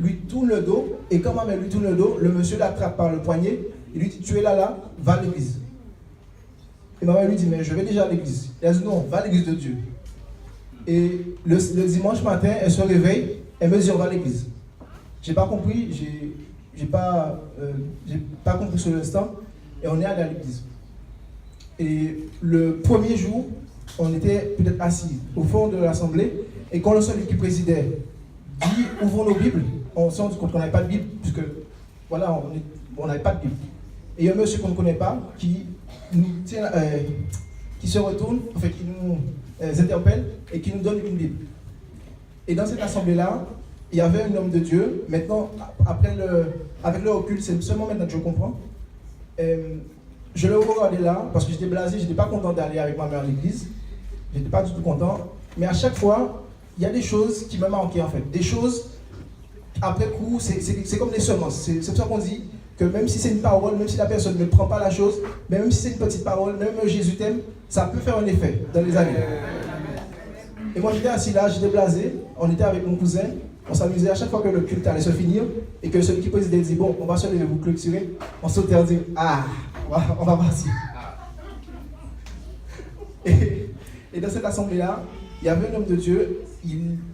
lui tourne le dos, et quand ma mère lui tourne le dos, le monsieur l'attrape par le poignet, il lui dit, tu es là, va à l'église. Et ma mère lui dit, mais je vais déjà à l'église. Elle a dit, non, va à l'église de Dieu. Et le dimanche matin, elle se réveille, elle me dit, on va à l'église. J'ai pas compris, j'ai pas compris sur l'instant, et on est allé à l'église. Et le premier jour, on était peut-être assis au fond de l'assemblée, et quand le seul qui présidait dit ouvrons nos Bibles, on s'est rendu compte qu'on n'avait pas de Bible, puisque voilà, on n'avait pas de Bible. Et il y a un monsieur qu'on ne connaît pas qui se retourne, en fait, qui nous interpelle et qui nous donne une Bible. Et dans cette assemblée-là, il y avait un homme de Dieu. Maintenant, avec le recul, c'est seulement maintenant que je comprends. Je le regardais là parce que j'étais blasé, je n'étais pas content d'aller avec ma mère à l'église. Je n'étais pas du tout content. Mais à chaque fois, il y a des choses qui me manquaient en fait. Des choses, après coup, c'est comme des semences. C'est pour ça qu'on dit que même si c'est une parole, même si la personne ne prend pas la chose, même si c'est une petite parole, même Jésus t'aime, ça peut faire un effet dans les années. Et moi j'étais assis là, j'étais blasé, on était avec mon cousin, on s'amusait à chaque fois que le culte allait se finir et que celui qui présidait dit bon, on va se lever, vous clôturer, on sautait en dire ah, on va partir. Et dans cette assemblée-là, il y avait un homme de Dieu,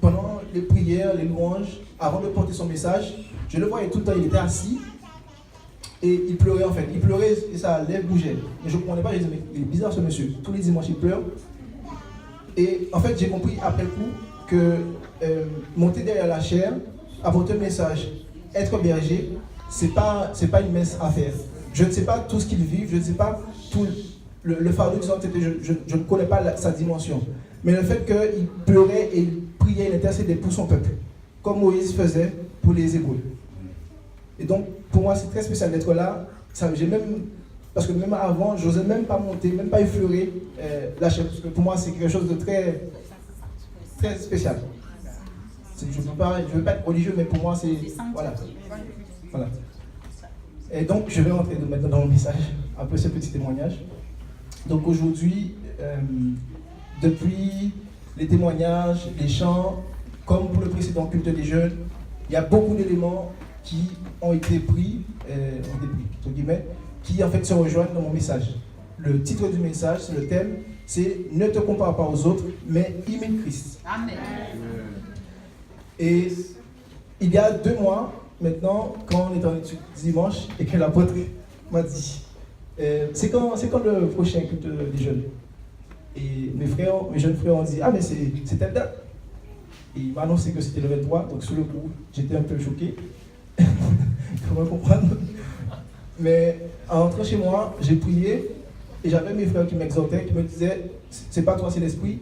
pendant les prières, les louanges, avant de porter son message, je le voyais tout le temps, il était assis et il pleurait en fait. Il pleurait et sa lèvre bougeait. Mais je ne comprenais pas, je disais, mais il est bizarre ce monsieur. Tous les dimanches, il pleure. Et en fait, j'ai compris après coup que monter derrière la chair, apporter un message, être berger, c'est pas une mince affaire. Je ne sais pas tout ce qu'ils vivent, je ne sais pas tout le fardeau qu'ils ont été, je ne connais pas sa dimension. Mais le fait qu'il pleurait et il priait, il intercédait pour son peuple, comme Moïse faisait pour les Hébreux. Et donc, pour moi, c'est très spécial d'être là. Parce que même avant, je n'osais même pas monter, même pas effleurer la chair. Parce que pour moi, c'est quelque chose de très, très spécial. Je ne veux pas être religieux, mais pour moi, c'est... Voilà. Et donc, je vais rentrer maintenant dans mon message, après ce petit témoignage. Donc aujourd'hui, depuis les témoignages, les chants, comme pour le précédent culte des jeunes, il y a beaucoup d'éléments qui ont été pris, entre guillemets, qui en fait se rejoignent dans mon message. Le titre du message, c'est le thème, c'est « Ne te compare pas aux autres, mais imite Christ ». Amen. Et il y a 2 mois, maintenant, quand on est en étude dimanche, et que l'apôtre m'a dit « C'est quand le prochain culte des jeunes ?» Et mes jeunes frères ont dit « Ah, mais c'est telle date ». Et il m'a annoncé que c'était le 23, donc sur le coup, j'étais un peu choqué. Comment comprendre? Mais en rentrant chez moi, j'ai prié et j'avais mes frères qui m'exhortaient, qui me disaient c'est pas toi, c'est l'esprit.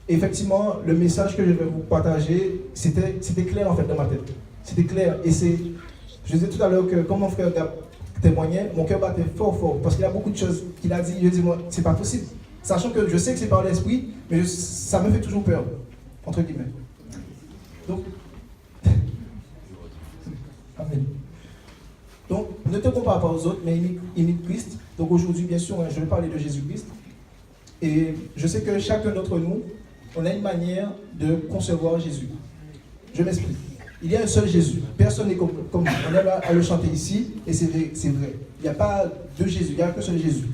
Et effectivement, le message que je vais vous partager, c'était clair en fait dans ma tête. C'était clair. Et je disais tout à l'heure que quand mon frère témoignait, mon cœur battait fort parce qu'il y a beaucoup de choses qu'il a dit. Je dis moi, c'est pas possible. Sachant que je sais que c'est par l'esprit, mais ça me fait toujours peur, entre guillemets. Donc, amen. Donc, ne te compare pas aux autres, mais imite Christ. Donc aujourd'hui, bien sûr, je vais parler de Jésus-Christ. Et je sais que chacun d'entre nous, on a une manière de concevoir Jésus. Je m'explique. Il y a un seul Jésus. Personne n'est comme lui. On est là à le chanter ici, et c'est vrai. Il n'y a pas deux Jésus, il n'y a qu'un seul Jésus.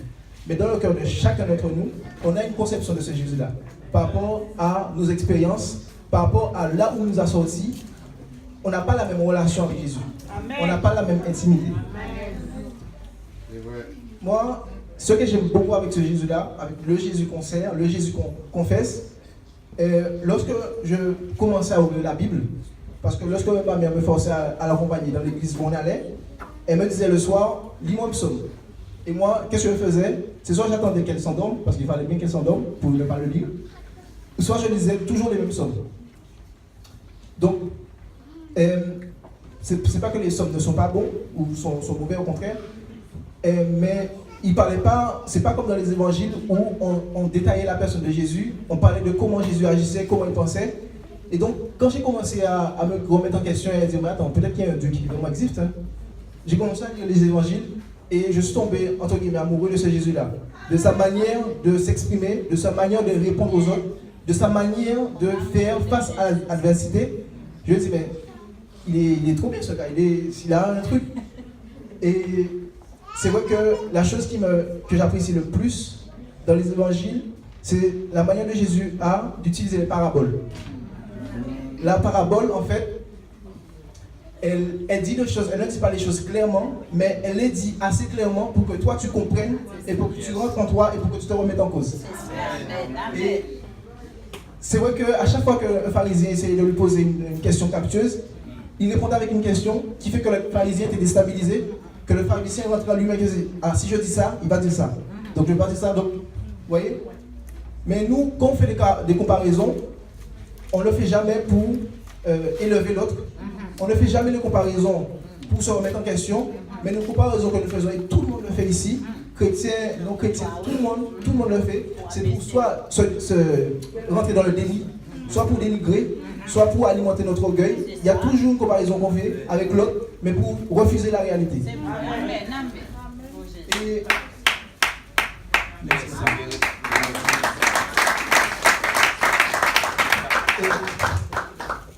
Mais dans le cœur de chacun d'entre nous, on a une conception de ce Jésus-là. Par rapport à nos expériences, par rapport à là où on nous a sortis, on n'a pas la même relation avec Jésus. Amen. On n'a pas la même intimité. Amen. Moi, ce que j'aime beaucoup avec ce Jésus-là, avec le Jésus qu'on sert, le Jésus qu'on confesse, lorsque je commençais à ouvrir la Bible, parce que lorsque ma mère me forçait à l'accompagner dans l'église où on allait, elle me disait le soir, lis-moi un psaume. Et moi, qu'est-ce que je faisais? C'est soit j'attendais qu'elle s'endorme, parce qu'il fallait bien qu'elle s'endorme pour ne pas le lire, ou soit je lisais toujours les mêmes psaumes. Donc, c'est pas que les psaumes ne sont pas bons ou sont mauvais, au contraire, mais il parlait pas, c'est pas comme dans les évangiles où on détaillait la personne de Jésus, on parlait de comment Jésus agissait, comment il pensait. Et donc, quand j'ai commencé à me remettre en question et à dire, mais attends, peut-être qu'il y a un Dieu qui vraiment existe, hein, j'ai commencé à lire les évangiles et je suis tombé, entre guillemets, amoureux de ce Jésus-là, de sa manière de s'exprimer, de sa manière de répondre aux autres, de sa manière de faire face à l'adversité. Je me dis, mais il est trop bien ce gars, il a un truc. Et c'est vrai que la chose que j'apprécie le plus dans les évangiles, c'est la manière de Jésus a d'utiliser les paraboles. La parabole, en fait, elle dit des choses, elle ne dit pas les choses clairement, mais elle les dit assez clairement pour que toi tu comprennes et pour que tu rentres en toi et pour que tu te remettes en cause. Et c'est vrai qu'à chaque fois qu'un pharisien essayait de lui poser une question captieuse, il répondait avec une question qui fait que le pharisien était déstabilisé, que le pharisien rentre en lui-même et disait « Ah, si je dis ça, il va dire ça. Donc je ne vais pas dire ça. » Donc, vous voyez? Mais nous, quand on fait des comparaisons, on ne le fait jamais pour élever l'autre. On ne fait jamais de comparaison pour se remettre en question, mais nos comparaisons que nous faisons, et tout le monde le fait ici, chrétiens, non-chrétiens, tout le monde le fait, c'est pour soit se rentrer dans le déni, soit pour dénigrer, soit pour alimenter notre orgueil. Il y a toujours une comparaison qu'on fait avec l'autre, mais pour refuser la réalité.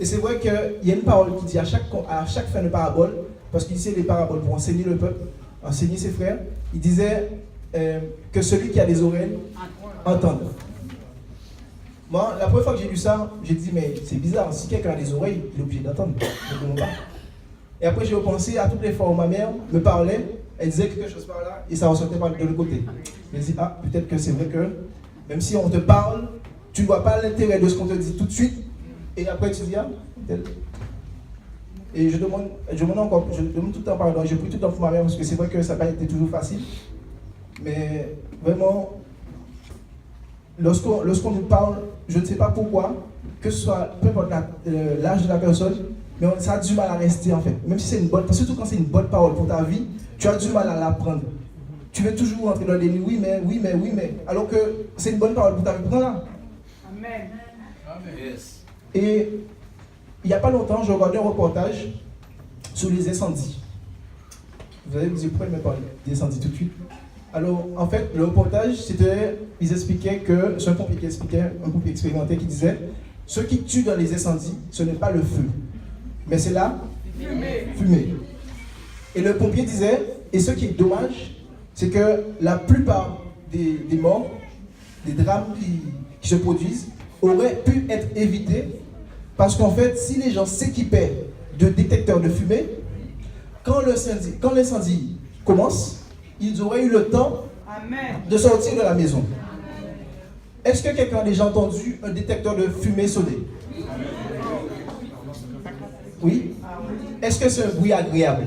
Et c'est vrai qu'il y a une parole qui dit à chaque fin de parabole, parce qu'il disait les paraboles pour enseigner le peuple, enseigner ses frères, il disait que celui qui a des oreilles entende. Moi, la première fois que j'ai lu ça, j'ai dit mais c'est bizarre, si quelqu'un a des oreilles, il est obligé d'entendre. Et après j'ai repensé à toutes les fois où ma mère me parlait, elle disait quelque chose par là et ça ressortait par de l'autre côté. Je me dis ah peut-être que c'est vrai que même si on te parle, tu ne vois pas l'intérêt de ce qu'on te dit tout de suite. Et après tu dis, ah, tel. Et je demande tout le temps pardon, je prie tout le temps pour ma mère parce que c'est vrai que ça n'a pas été toujours facile. Mais vraiment, lorsqu'on nous parle, je ne sais pas pourquoi, que ce soit peu importe l'âge de la personne, mais ça a du mal à rester en fait. Même si c'est une bonne, surtout quand c'est une bonne parole pour ta vie, tu as du mal à l'apprendre. Tu veux toujours rentrer dans le déni, oui mais, alors que c'est une bonne parole pour ta vie, prends-la. Amen. Yes. Et il n'y a pas longtemps, j'ai regardé un reportage sur les incendies. Vous allez me dire pourquoi il me parle des incendies tout de suite. Alors, en fait, le reportage, ils expliquaient que, c'est un pompier qui expliquait, un pompier expérimenté qui disait, ce qui tue dans les incendies, ce n'est pas le feu, mais c'est la fumée. Et le pompier disait, et ce qui est dommage, c'est que la plupart des morts, des drames qui se produisent, auraient pu être évités parce qu'en fait, si les gens s'équipaient de détecteurs de fumée, quand l'incendie commence, ils auraient eu le temps de sortir de la maison. Est-ce que quelqu'un a déjà entendu un détecteur de fumée sonner? Oui? Est-ce que c'est un bruit agréable?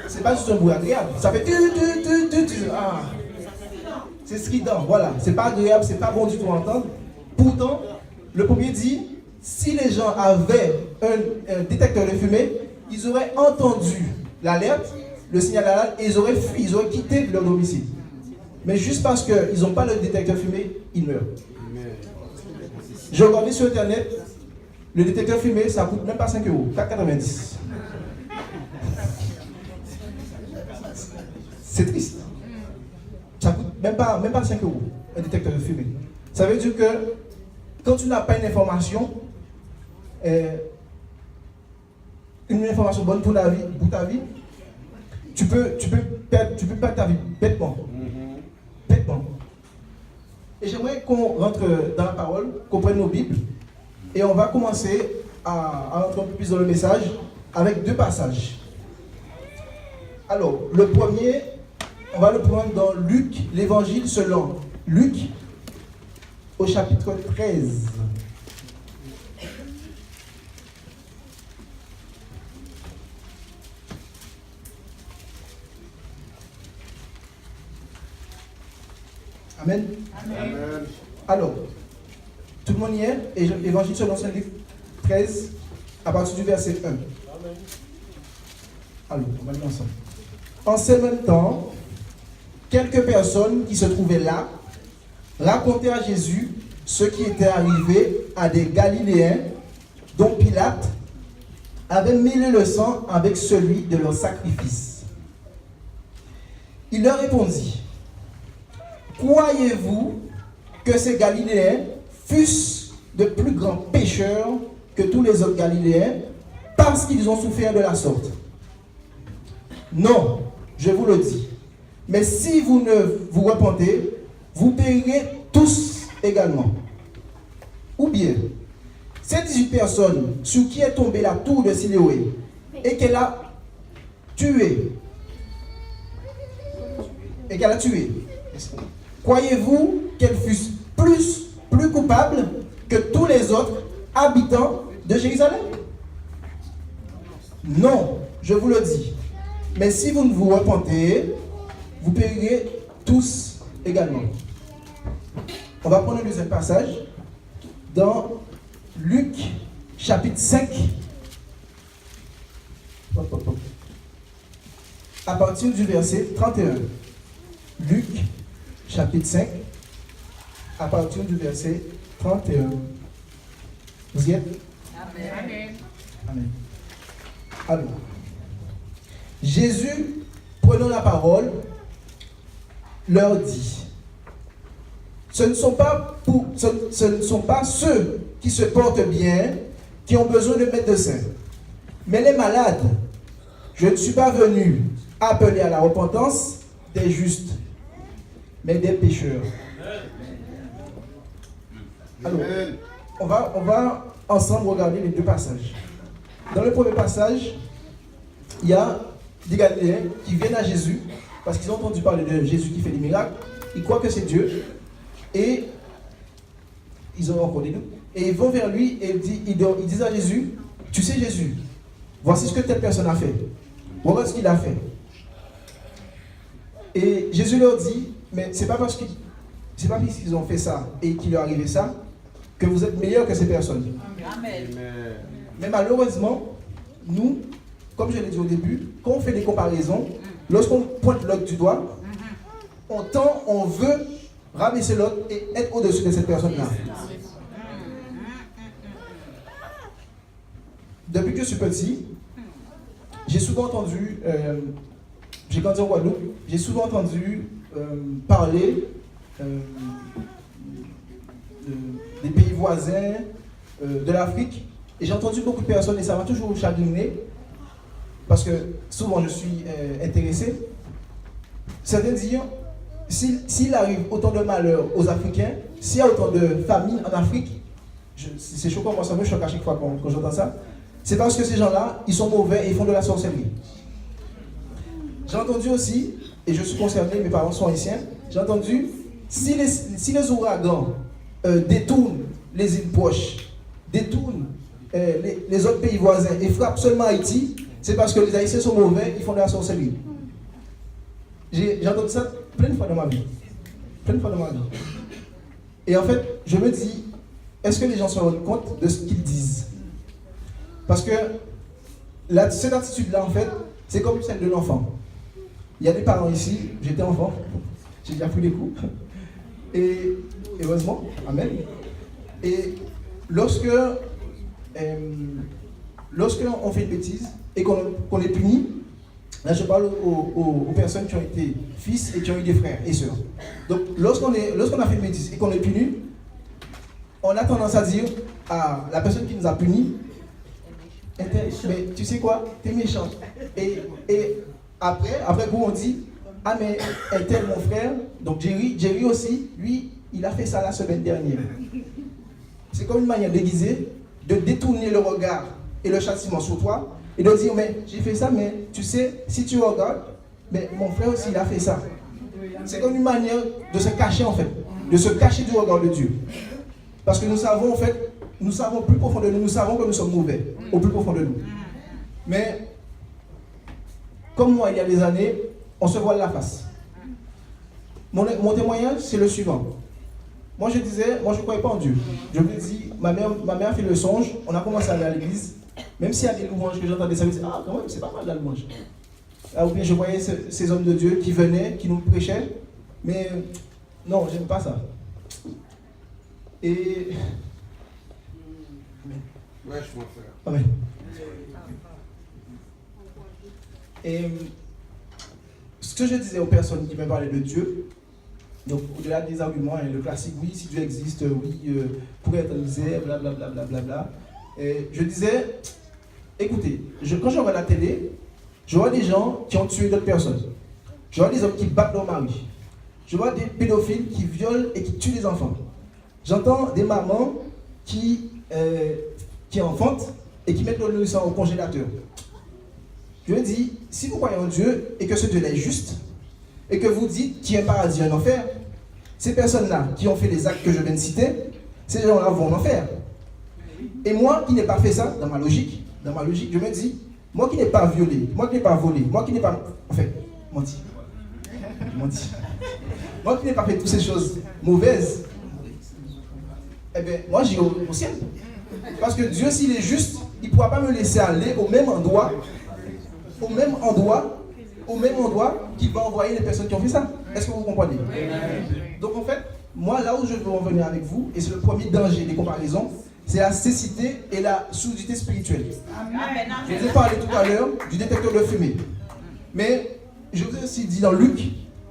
C'est pas juste un bruit agréable. Ça fait ah. C'est strident, voilà. C'est pas agréable, c'est pas bon du tout à entendre. Pourtant, le premier dit, si les gens avaient un détecteur de fumée, ils auraient entendu l'alerte, le signal d'alerte, et ils auraient fui, ils auraient quitté leur domicile. Mais juste parce qu'ils n'ont pas le détecteur de fumée, ils meurent. J'ai regardé sur internet, le détecteur de fumée, ça coûte même pas 5 €, 4,90 €. C'est triste. Ça coûte même pas 5 € un détecteur de fumée. Ça veut dire que quand tu n'as pas une information bonne pour ta vie, tu peux perdre ta vie bêtement. Et j'aimerais qu'on rentre dans la parole, qu'on prenne nos Bibles, et on va commencer à rentrer un peu plus dans le message avec 2 passages. Alors, le premier, on va le prendre dans Luc, l'évangile selon Luc, au chapitre 13. Amen. Amen. Alors, tout le monde y est? Et évangile selon Saint Luc 13, à partir du verset 1. Amen. Alors, on va lire ensemble. En ce même temps, quelques personnes qui se trouvaient là racontaient à Jésus ce qui était arrivé à des Galiléens dont Pilate avait mêlé le sang avec celui de leur sacrifice. Il leur répondit: croyez-vous que ces Galiléens fussent de plus grands pécheurs que tous les autres Galiléens, parce qu'ils ont souffert de la sorte. Non, je vous le dis. Mais si vous ne vous repentez, vous périrez tous également. Ou bien, ces 18 personnes sur qui est tombée la tour de Siloé et qu'elle a tué, croyez-vous qu'elles fussent plus coupables que tous les autres habitants de Jérusalem? Non, je vous le dis. Mais si vous ne vous repentez, vous périrez tous également. On va prendre le deuxième passage dans Luc chapitre 5. À partir du verset 31. Luc chapitre 5, à partir du verset 31. Vous y êtes? Amen. Amen. Alors, Jésus, prenant la parole, leur dit, ce ne sont pas ceux qui se portent bien qui ont besoin de médecins, mais les malades. Je ne suis pas venu appeler à la repentance des justes, mais des pécheurs. Alors, on va ensemble regarder les deux passages. Dans le premier passage, il y a des Galiléens qui viennent à Jésus parce qu'ils ont entendu parler de Jésus qui fait des miracles. Ils croient que c'est Dieu et ils ont encore des doutes. Et ils vont vers lui et ils disent à Jésus, tu sais Jésus, voici ce que telle personne a fait. Voilà ce qu'il a fait. Et Jésus leur dit, mais c'est pas parce qu'ils ont fait ça et qu'il leur est arrivé ça que vous êtes meilleurs que ces personnes. Amen. Mais malheureusement, nous, comme je l'ai dit au début, quand on fait des comparaisons, lorsqu'on pointe l'autre du doigt, on veut rabaisser l'autre et être au-dessus de cette personne-là. Depuis que je suis petit, j'ai souvent entendu, j'ai grandi en Guadeloupe, j'ai souvent entendu parler des pays voisins, de l'Afrique, et j'ai entendu beaucoup de personnes, et ça m'a toujours chagriné, parce que souvent je suis intéressé. Certains disent, s'il arrive autant de malheurs aux Africains, s'il y a autant de famines en Afrique, c'est choquant, moi ça me choque à chaque fois quand j'entends ça, c'est parce que ces gens-là, ils sont mauvais et ils font de la sorcellerie. J'ai entendu aussi, et je suis concerné, mes parents sont haïtiens, j'ai entendu, si les ouragans détournent les îles proches, détournent les autres pays voisins et frappent seulement Haïti, c'est parce que les Haïtiens sont mauvais, ils font de la sorcellerie. J'ai entendu ça plein de fois dans ma vie. Plein de fois dans ma vie. Et en fait, je me dis, est-ce que les gens se rendent compte de ce qu'ils disent? Parce que cette attitude-là, en fait, c'est comme celle de l'enfant. Il y a des parents ici, j'étais enfant, j'ai déjà pris des coups. Et heureusement, amen. Et lorsque on fait une bêtise et qu'on est puni, là je parle aux personnes qui ont été fils et qui ont eu des frères et sœurs. Donc lorsqu'on a fait une bêtise et qu'on est puni, on a tendance à dire à la personne qui nous a punis, mais tu sais quoi, t'es méchant. Et après coup on dit, ah mais elle tel mon frère, donc Jerry aussi, lui, il a fait ça la semaine dernière. C'est comme une manière déguisée de détourner le regard et le châtiment sur toi et de dire, mais j'ai fait ça, mais tu sais, si tu regardes, mais mon frère aussi, il a fait ça. C'est comme une manière de se cacher en fait, de se cacher du regard de Dieu. Parce que nous savons en fait, nous savons plus profond de nous, nous savons que nous sommes mauvais, au plus profond de nous. Mais, comme moi, il y a des années, on se voile la face. Mon témoignage, c'est le suivant. Moi, je ne croyais pas en Dieu. Je me dis, ma mère a fait le songe, on a commencé à aller à l'église. Même s'il y a des louanges que j'entendais, ça me disait, ah, quand même, c'est pas mal la louange. Ou bien je voyais ces hommes de Dieu qui venaient, qui nous prêchaient, mais non, j'aime pas ça. Et. Ouais, je m'en fais. Amen. Et ce que je disais aux personnes qui me parlaient de Dieu, donc au-delà des arguments, le classique, oui, si Dieu existe, oui, pour être misère, blablabla, je disais, Écoutez, quand je regarde la télé, je vois des gens qui ont tué d'autres personnes. Je vois des hommes qui battent leur mari. Je vois des pédophiles qui violent et qui tuent des enfants. J'entends des mamans qui enfantent et qui mettent leur nourrisson au congélateur. Je me dis, si vous croyez en Dieu et que ce Dieu-là est juste, et que vous dites qu'il y a un paradis et un enfer, ces personnes-là qui ont fait les actes que je viens de citer, ces gens-là vont en enfer. Et moi qui n'ai pas fait ça, dans ma logique, je me dis, moi qui n'ai pas violé, moi qui n'ai pas volé, moi qui n'ai pas... menti. Moi qui n'ai pas fait toutes ces choses mauvaises, eh bien, moi j'irai au ciel. Parce que Dieu, s'il est juste, il ne pourra pas me laisser aller au même endroit qu'il va envoyer les personnes qui ont fait ça. Est-ce que vous comprenez? Donc en fait, moi là où je veux en venir avec vous, et c'est le premier danger des comparaisons, c'est la cécité et la surdité spirituelle. Je vous ai parlé tout à l'heure du détecteur de fumée. Mais je vous ai aussi dit dans Luc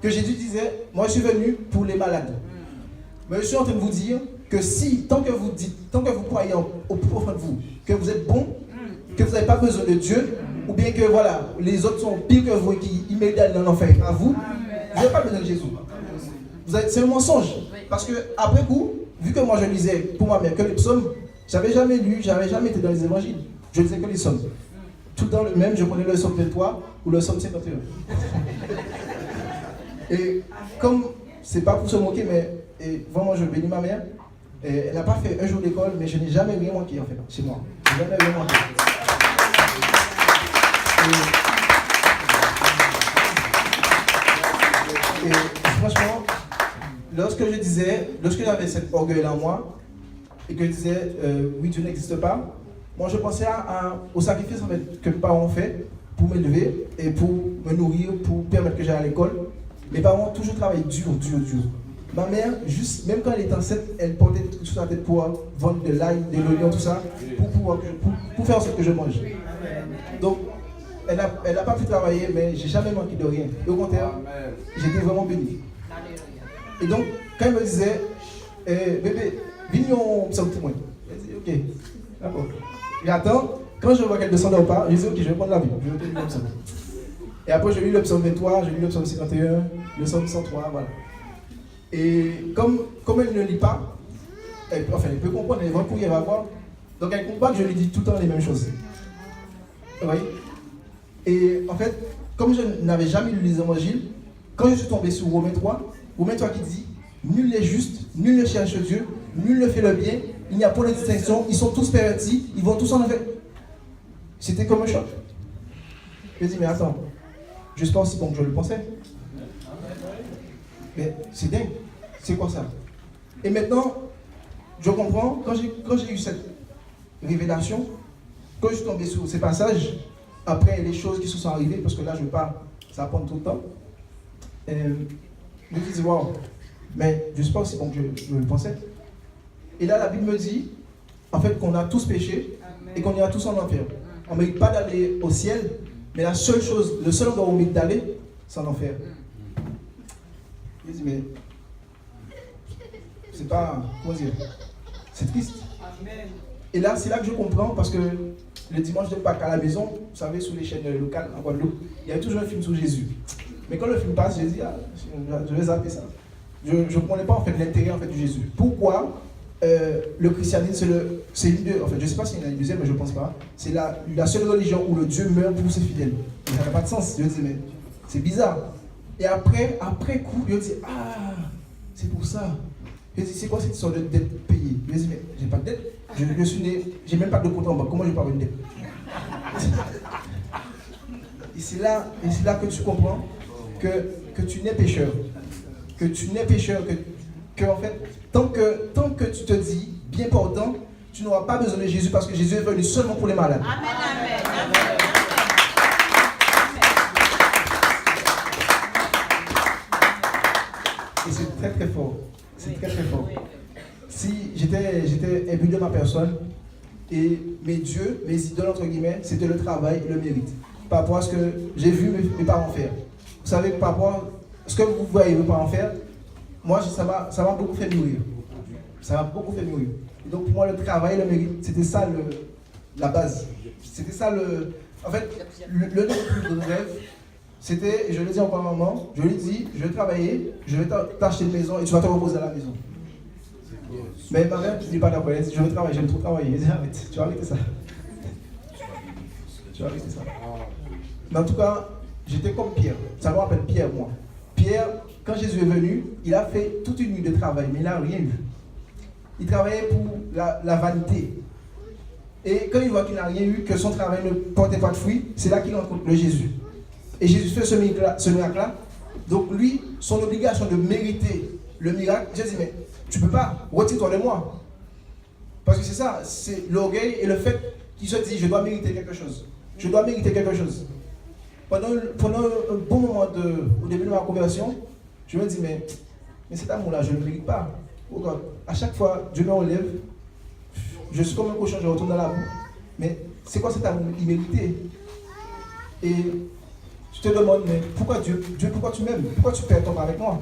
que Jésus disait, moi je suis venu pour les malades. Mais je suis en train de vous dire que si, tant que vous croyez au plus profond de vous, que vous êtes bon, que vous n'avez pas besoin de Dieu, ou bien que voilà, les autres sont pires que vous et qui méritent dans l'enfer à vous, vous n'avez pas besoin de Jésus. C'est un mensonge. Parce que après coup, vu que moi je lisais pour moi-même que les psaumes, j'avais jamais été dans les évangiles. Je lisais que les psaumes. Tout le temps le même, je prenais le psaume 23 ou le psaume 51. Et comme, c'est pas pour se moquer, mais vraiment je bénis ma mère, elle n'a pas fait un jour d'école, mais je n'ai jamais rien manqué en fait, chez moi. Je n'ai jamais rien manqué. Et franchement, lorsque j'avais cet orgueil en moi, et que je disais, oui, Dieu n'existe pas, moi je pensais au sacrifice en fait, que mes parents ont fait pour m'élever et pour me nourrir, pour permettre que j'aille à l'école. Mes parents ont toujours travaillé dur. Ma mère, juste, même quand elle était enceinte, elle portait des trucs sur sa tête pour vendre de l'ail, de l'oignon, tout ça, pour faire en sorte que je mange. Donc, elle n'a pas pu travailler, mais j'ai jamais manqué de rien. Et au contraire, j'étais vraiment béni. Et donc, quand elle me disait, bébé, viens au psaume pour moi. Elle dit, ok, d'accord. J'attends, quand je vois qu'elle descend au pas, je dis, ok, je vais prendre l'avion, je vais tenir le psaume. Et après, je lis le psaume 23, je lis le psaume 51, le psaume 103, voilà. Et comme elle ne lit pas, elle peut comprendre, elle va courir, elle va voir. Donc elle comprend que je lui dis tout le temps les mêmes choses. Vous voyez? Et en fait, comme je n'avais jamais lu les évangiles, quand je suis tombé sur Romains 3 qui dit nul n'est juste, nul ne cherche Dieu, nul ne fait le bien, il n'y a pas de distinction, ils sont tous pervertis, ils vont tous en enfer. C'était comme un choc. Je me dis, mais attends, je ne sais pas aussi bon que je le pensais. Mais c'est dingue, c'est quoi ça? Et maintenant, je comprends, quand j'ai eu cette révélation, quand je suis tombé sur ces passages, après les choses qui se sont arrivées, parce que là je ne veux pas, ça va prendre tout le temps, je me dis, wow, mais je ne sais pas aussi bon que je le pensais. Et là la Bible me dit, en fait, qu'on a tous péché et qu'on ira tous en enfer. On ne mérite pas d'aller au ciel, mais le seul endroit où on mérite d'aller, c'est en enfer. Je dis, mais c'est pas, comment dire, c'est triste. Et là, c'est là que je comprends, parce que le dimanche de Pâques à la maison, vous savez, sur les chaînes locales en Guadeloupe, il y avait toujours un film sur Jésus. Mais quand le film passe, je dis, je vais zapper ça. Je ne comprenais pas en fait l'intérêt en fait, de Jésus. Pourquoi le christianisme, c'est une de, en fait, je ne sais pas s'il y en a une deuxième, mais je ne pense pas. C'est la seule religion où le Dieu meurt pour ses fidèles. Ça n'a pas de sens. Je dis, mais c'est bizarre. Et après coup, je dis, ah, c'est pour ça. Je dis, c'est quoi cette sorte de dette payée? Je dis, mais j'ai pas de dette. Je suis né, j'ai même pas de compte en banque. Comment je vais pas avoir une dette? Et c'est là que tu comprends que tu n'es pécheur. Que tu n'es pécheur. Que en fait, tant que tu te dis bien portant, tu n'auras pas besoin de Jésus parce que Jésus est venu seulement pour les malades. Amen, amen, amen. Et c'est très très fort. C'est très très fort. Si j'étais imbu de ma personne, et mes dieux, mes idoles entre guillemets, c'était le travail et le mérite. Par rapport à ce que j'ai vu mes parents faire. Vous savez, par rapport à ce que vous voyez mes parents faire, moi ça m'a beaucoup fait mûrir. Ça m'a beaucoup fait mûrir. Et donc pour moi le travail et le mérite, c'était ça la base. C'était ça le... En fait, le de mes plus gros rêves, c'était, je l'ai dit encore à maman, je lui ai dit, je vais travailler, je vais t'acheter une maison et tu vas te reposer à la maison. Mais ma mère, je ne dis pas d'accord, elle dit, je veux travailler, j'aime trop travailler. Elle dit, arrête, tu vas arrêter ça. Tu vas arrêter ça. Mais en tout cas, j'étais comme Pierre. Ça me rappelle Pierre, moi. Pierre, quand Jésus est venu, il a fait toute une nuit de travail, mais il n'a rien eu. Il travaillait pour la vanité. Et quand il voit qu'il n'a rien eu, que son travail ne portait pas de fruits, c'est là qu'il rencontre le Jésus. Et Jésus fait ce miracle-là. Donc lui, son obligation de mériter le miracle, Jésus dit, mais tu ne peux pas, retire-toi de moi. Parce que c'est ça, c'est l'orgueil et le fait qu'il se dit, je dois mériter quelque chose. Je dois mériter quelque chose. Pendant un bon moment au début de ma conversion, je me dis, mais cet amour-là, je ne le mérite pas. Regarde, à chaque fois, Dieu me relève, je suis comme un cochon, je retourne dans la boue. Mais c'est quoi cet amour immérité? Et je te demande, mais pourquoi Dieu, pourquoi tu m'aimes? Pourquoi tu perds ton temps avec moi?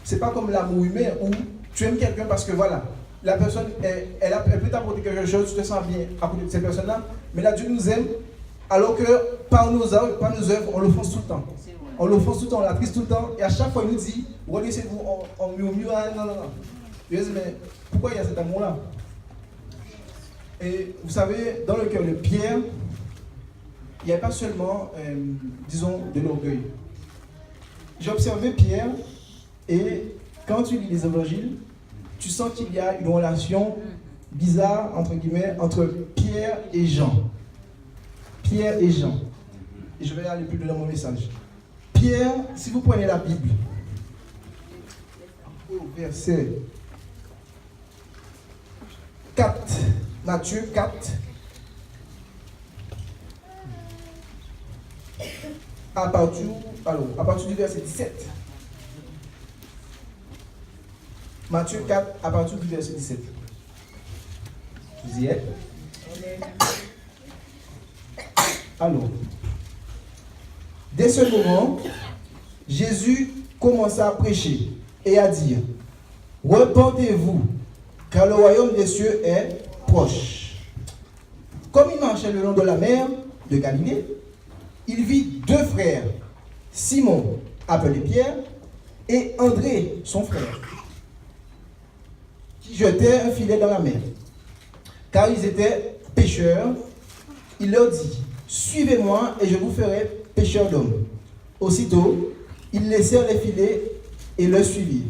C'est pas comme l'amour humain où tu aimes quelqu'un parce que voilà, la personne, elle peut t'apporter quelque chose, tu te sens bien à côté de cette personne-là. Mais là, Dieu nous aime, alors que par nos œuvres, on l'offense tout le temps. On l'offense tout le temps, on l'attriste tout le temps. Et à chaque fois, il nous dit, reconnaissez-vous, on murmure, non. Je dis, mais pourquoi il y a cet amour-là? Et vous savez, dans le cœur de Pierre, il n'y a pas seulement, disons, de l'orgueil. J'ai observé Pierre, et quand tu lis les évangiles, tu sens qu'il y a une relation bizarre, entre guillemets, entre Pierre et Jean. Pierre et Jean. Et je vais aller plus loin dans mon message. Pierre, si vous prenez la Bible, au verset 4, Matthieu 4, à partir du verset 17. Matthieu 4, à partir du verset 17. Vous y êtes? Alors, dès ce moment, Jésus commença à prêcher et à dire, repentez-vous, car le royaume des cieux est proche. Comme il marchait le long de la mer de Galilée, il vit deux frères, Simon, appelé Pierre, et André, son frère, qui jetaient un filet dans la mer, car ils étaient pêcheurs. Il leur dit, suivez-moi et je vous ferai pêcheurs d'hommes. Aussitôt, ils laissèrent les filets et le suivirent.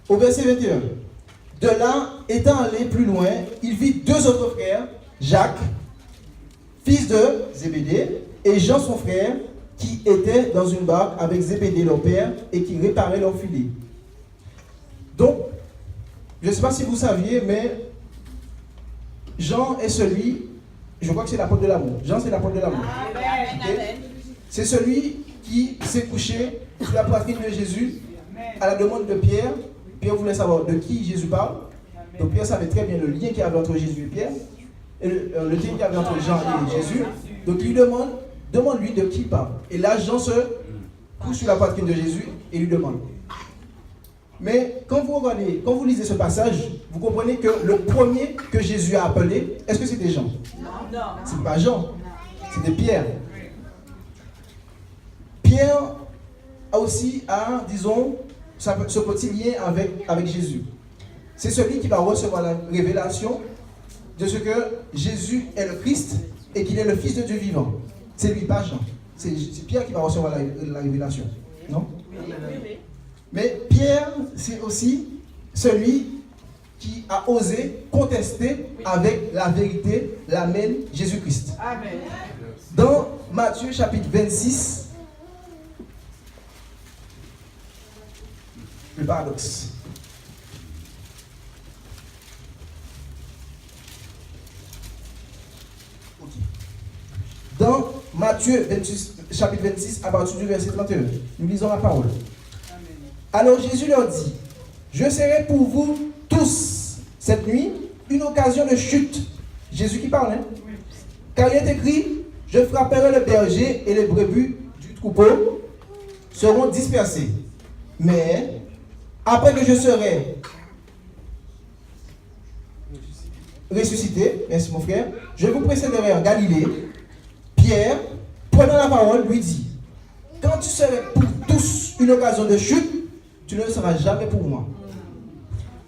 Au verset 21, de là, étant allé plus loin, il vit deux autres frères, Jacques, fils de Zébédée, et Jean son frère, qui étaient dans une barque avec Zébédée leur père et qui réparaient leurs filets. Donc, je ne sais pas si vous saviez, mais Jean est celui, je crois que c'est l'apôtre de l'amour. Jean, c'est l'apôtre de l'amour. Okay? C'est celui qui s'est couché sur la poitrine de Jésus à la demande de Pierre. Pierre voulait savoir de qui Jésus parle. Donc Pierre savait très bien le lien qu'il y avait entre Jésus et Pierre. Et le lien qu'il y avait entre Jean et Jésus. Donc il lui demande-lui de qui il parle. Et là, Jean se couche sur la poitrine de Jésus et lui demande. Mais quand vous lisez ce passage, vous comprenez que le premier que Jésus a appelé, est-ce que c'était Jean? Non. C'est pas Jean, c'était Pierre. Pierre a aussi disons, ce petit lien avec Jésus. C'est celui qui va recevoir la révélation de ce que Jésus est le Christ et qu'il est le Fils de Dieu vivant. C'est lui, pas Jean. C'est Pierre qui va recevoir la révélation. Non? Mais Pierre, c'est aussi celui qui a osé contester avec la vérité l'Amen Jésus-Christ. Amen. Dans Matthieu chapitre 26, le paradoxe. Dans Matthieu 26, chapitre 26, à partir du verset 31, nous lisons la parole. Alors Jésus leur dit, je serai pour vous tous cette nuit une occasion de chute. Jésus qui parle, hein? Car il est écrit, je frapperai le berger et les brebis du troupeau seront dispersés. Mais après que je serai ressuscité, merci mon frère, je vous précéderai en Galilée. Pierre, prenant la parole, lui dit, quand tu serais pour tous une occasion de chute, tu ne le seras jamais pour moi.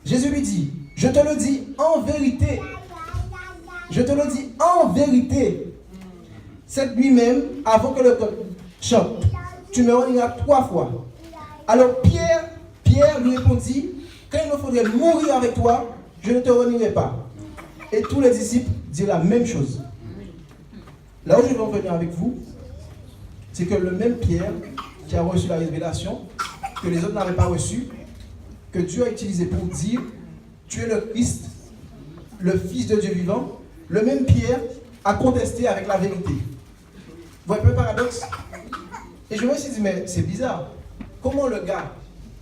Jésus lui dit, je te le dis en vérité. Je te le dis en vérité. Cette nuit même, avant que le coq chante, tu me renieras 3 fois. Alors Pierre lui répondit, quand il me faudrait mourir avec toi, je ne te renierai pas. Et tous les disciples dirent la même chose. Là où je veux en venir avec vous, c'est que le même Pierre qui a reçu la révélation, que les autres n'avaient pas reçu, que Dieu a utilisé pour dire, tu es le Christ, le Fils de Dieu vivant, le même Pierre a contesté avec la vérité. Vous voyez un peu le paradoxe? Et je me suis dit, mais c'est bizarre. Comment le gars,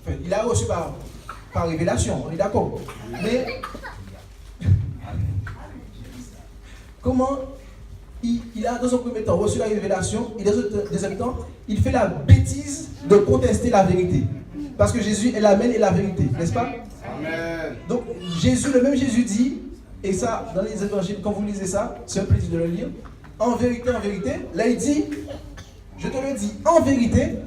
enfin, il a reçu par révélation, on est d'accord. Mais comment il a dans son premier temps reçu la révélation et dans un deuxième temps, il fait la bêtise de contester la vérité. Parce que Jésus est l'amen et la vérité, n'est-ce pas? Amen. Donc Jésus, le même Jésus dit, et ça, dans les évangiles, quand vous lisez ça, c'est un plaisir de le lire, en vérité, là il dit, je te le dis en vérité,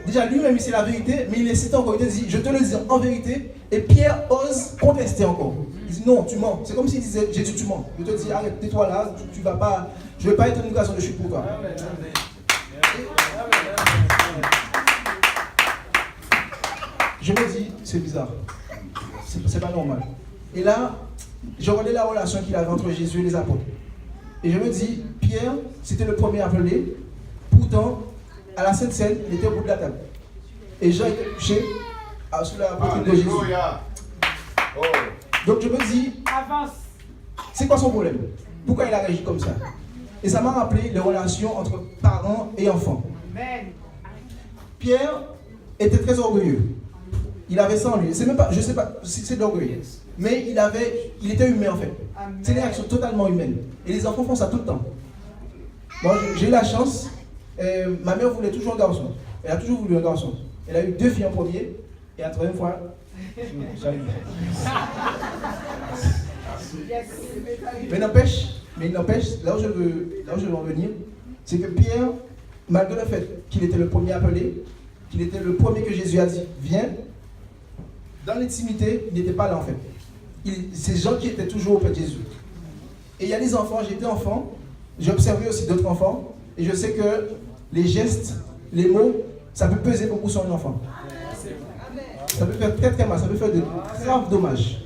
déjà lui-même c'est la vérité, mais il est cité encore, il dit, je te le dis en vérité, et Pierre ose contester encore. Il dit, non, tu mens. C'est comme s'il disait, Jésus, tu mens. Je te dis, arrête, tais-toi là, tu vas pas, je ne vais pas être une occasion de chute pour toi. Je me dis, c'est bizarre. C'est pas normal. Et là, je regardais la relation qu'il avait entre Jésus et les apôtres. Et je me dis, Pierre, c'était le premier appelé. Pourtant, à la Sainte Seine, il était au bout de la table. Et Jean était couché sous la poitrine de Jésus. Donc je me dis, c'est quoi son problème? Pourquoi il a réagi comme ça? Et ça m'a rappelé les relations entre parents et enfants. Pierre était très orgueilleux. Il avait ça en lui. C'est même pas, je ne sais pas si c'est d'orgueil, mais il était humain en fait. C'est des réactions totalement humaines. Et les enfants font ça tout le temps. Moi, j'ai eu la chance. Ma mère voulait toujours un garçon. Elle a toujours voulu un garçon. Elle a eu 2 filles en premier, et la 3e fois, mais il n'empêche, là où je veux en venir, c'est que Pierre, malgré le fait qu'il était le premier appelé, qu'il était le premier que Jésus a dit, viens, dans l'intimité, il n'était pas là en fait. C'est Jean qui était toujours auprès de Jésus. Et il y a des enfants, j'étais enfant, j'ai observé aussi d'autres enfants, et je sais que les gestes, les mots, ça peut peser beaucoup sur un enfant. Ça peut faire très très mal, ça peut faire de graves dommages.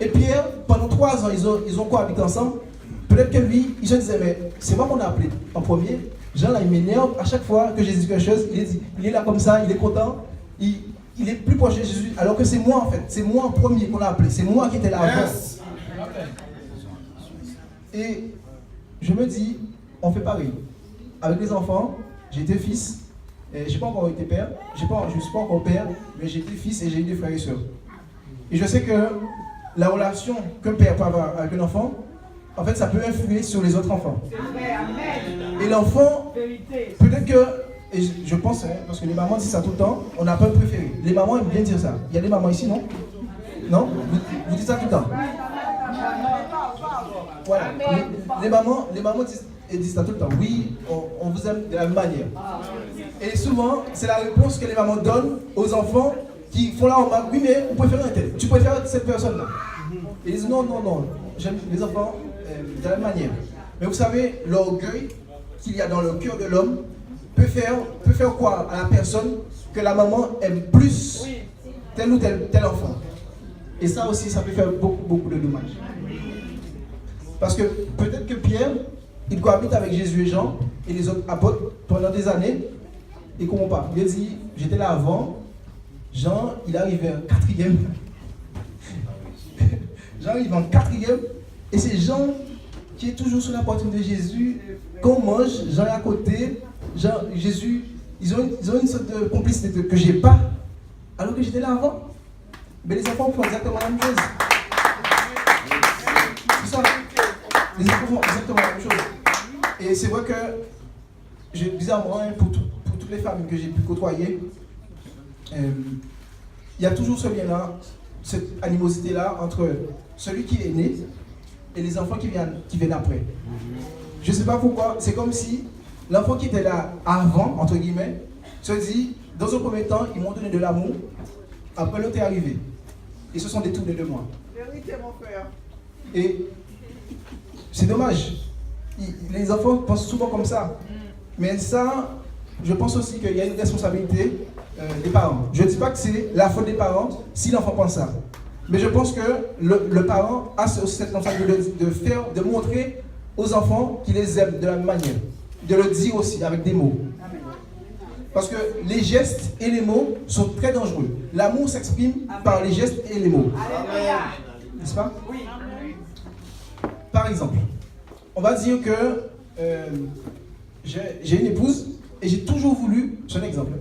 Et Pierre, pendant 3 ans, ils ont cohabité ensemble. Peut-être que lui, il se disait, mais c'est moi qu'on a appelé en premier. Jean là, il m'énerve à chaque fois que Jésus dit quelque chose, il est là comme ça, il est content, il est plus proche de Jésus, alors que c'est moi en fait, c'est moi en premier qu'on a appelé, c'est moi qui étais là avant. Et je me dis, on fait pareil. Avec les enfants, j'étais fils, je n'ai pas encore été père, je ne suis pas encore père, mais j'étais fils et j'ai eu des frères et sœurs. Et je sais que la relation qu'un père peut avoir avec un enfant, en fait, ça peut influer sur les autres enfants. Et l'enfant, peut-être que, et je pense, parce que les mamans disent ça tout le temps, on n'a pas un préféré. Les mamans aiment bien dire ça. Il y a des mamans ici, non? Non? Vous dites ça tout le temps? Voilà. Les mamans disent ça tout le temps. Oui, on vous aime de la même manière. Et souvent, c'est la réponse que les mamans donnent aux enfants qui font la remarque. Oui, mais on préfère un tel. Tu préfères cette personne-là. Et ils disent non, j'aime les enfants de la même manière. Mais vous savez, l'orgueil qu'il y a dans le cœur de l'homme peut faire croire à la personne que la maman aime plus tel ou tel enfant. Et ça aussi, ça peut faire beaucoup de dommages. Parce que peut-être que Pierre, il cohabite avec Jésus et Jean et les autres apôtres pendant des années. Et comment pas? Il a dit, j'étais là avant. Jean, il arrivait en 4e. Jean arrive en 4e. Et c'est Jean qui est toujours sur la poitrine de Jésus. Qu'on mange, Jean est à côté. Jean, Jésus, ils ont une sorte de complicité que je n'ai pas. Alors que j'étais là avant. Mais les enfants font exactement la même chose. C'est ça. Les enfants font exactement la même chose. Et c'est vrai que, bizarrement, pour toutes les familles que j'ai pu côtoyer, il y a toujours ce lien-là, cette animosité-là entre celui qui est né et les enfants qui viennent après. je ne sais pas pourquoi, c'est comme si l'enfant qui était là avant, entre guillemets, se dit, dans un premier temps, ils m'ont donné de l'amour, après l'autre est arrivé. Ils se sont détournés de moi. Vérité, mon frère. Et c'est dommage. Les enfants pensent souvent comme ça. Mais ça, je pense aussi qu'il y a une responsabilité des parents. Je ne dis pas que c'est la faute des parents si l'enfant pense ça. Mais je pense que le parent a cette responsabilité de montrer aux enfants qu'il les aime de la même manière. De le dire aussi avec des mots. Parce que les gestes et les mots sont très dangereux. L'amour s'exprime par les gestes et les mots. N'est-ce pas? Oui. Par exemple, on va dire que j'ai une épouse et j'ai toujours voulu, c'est un exemple,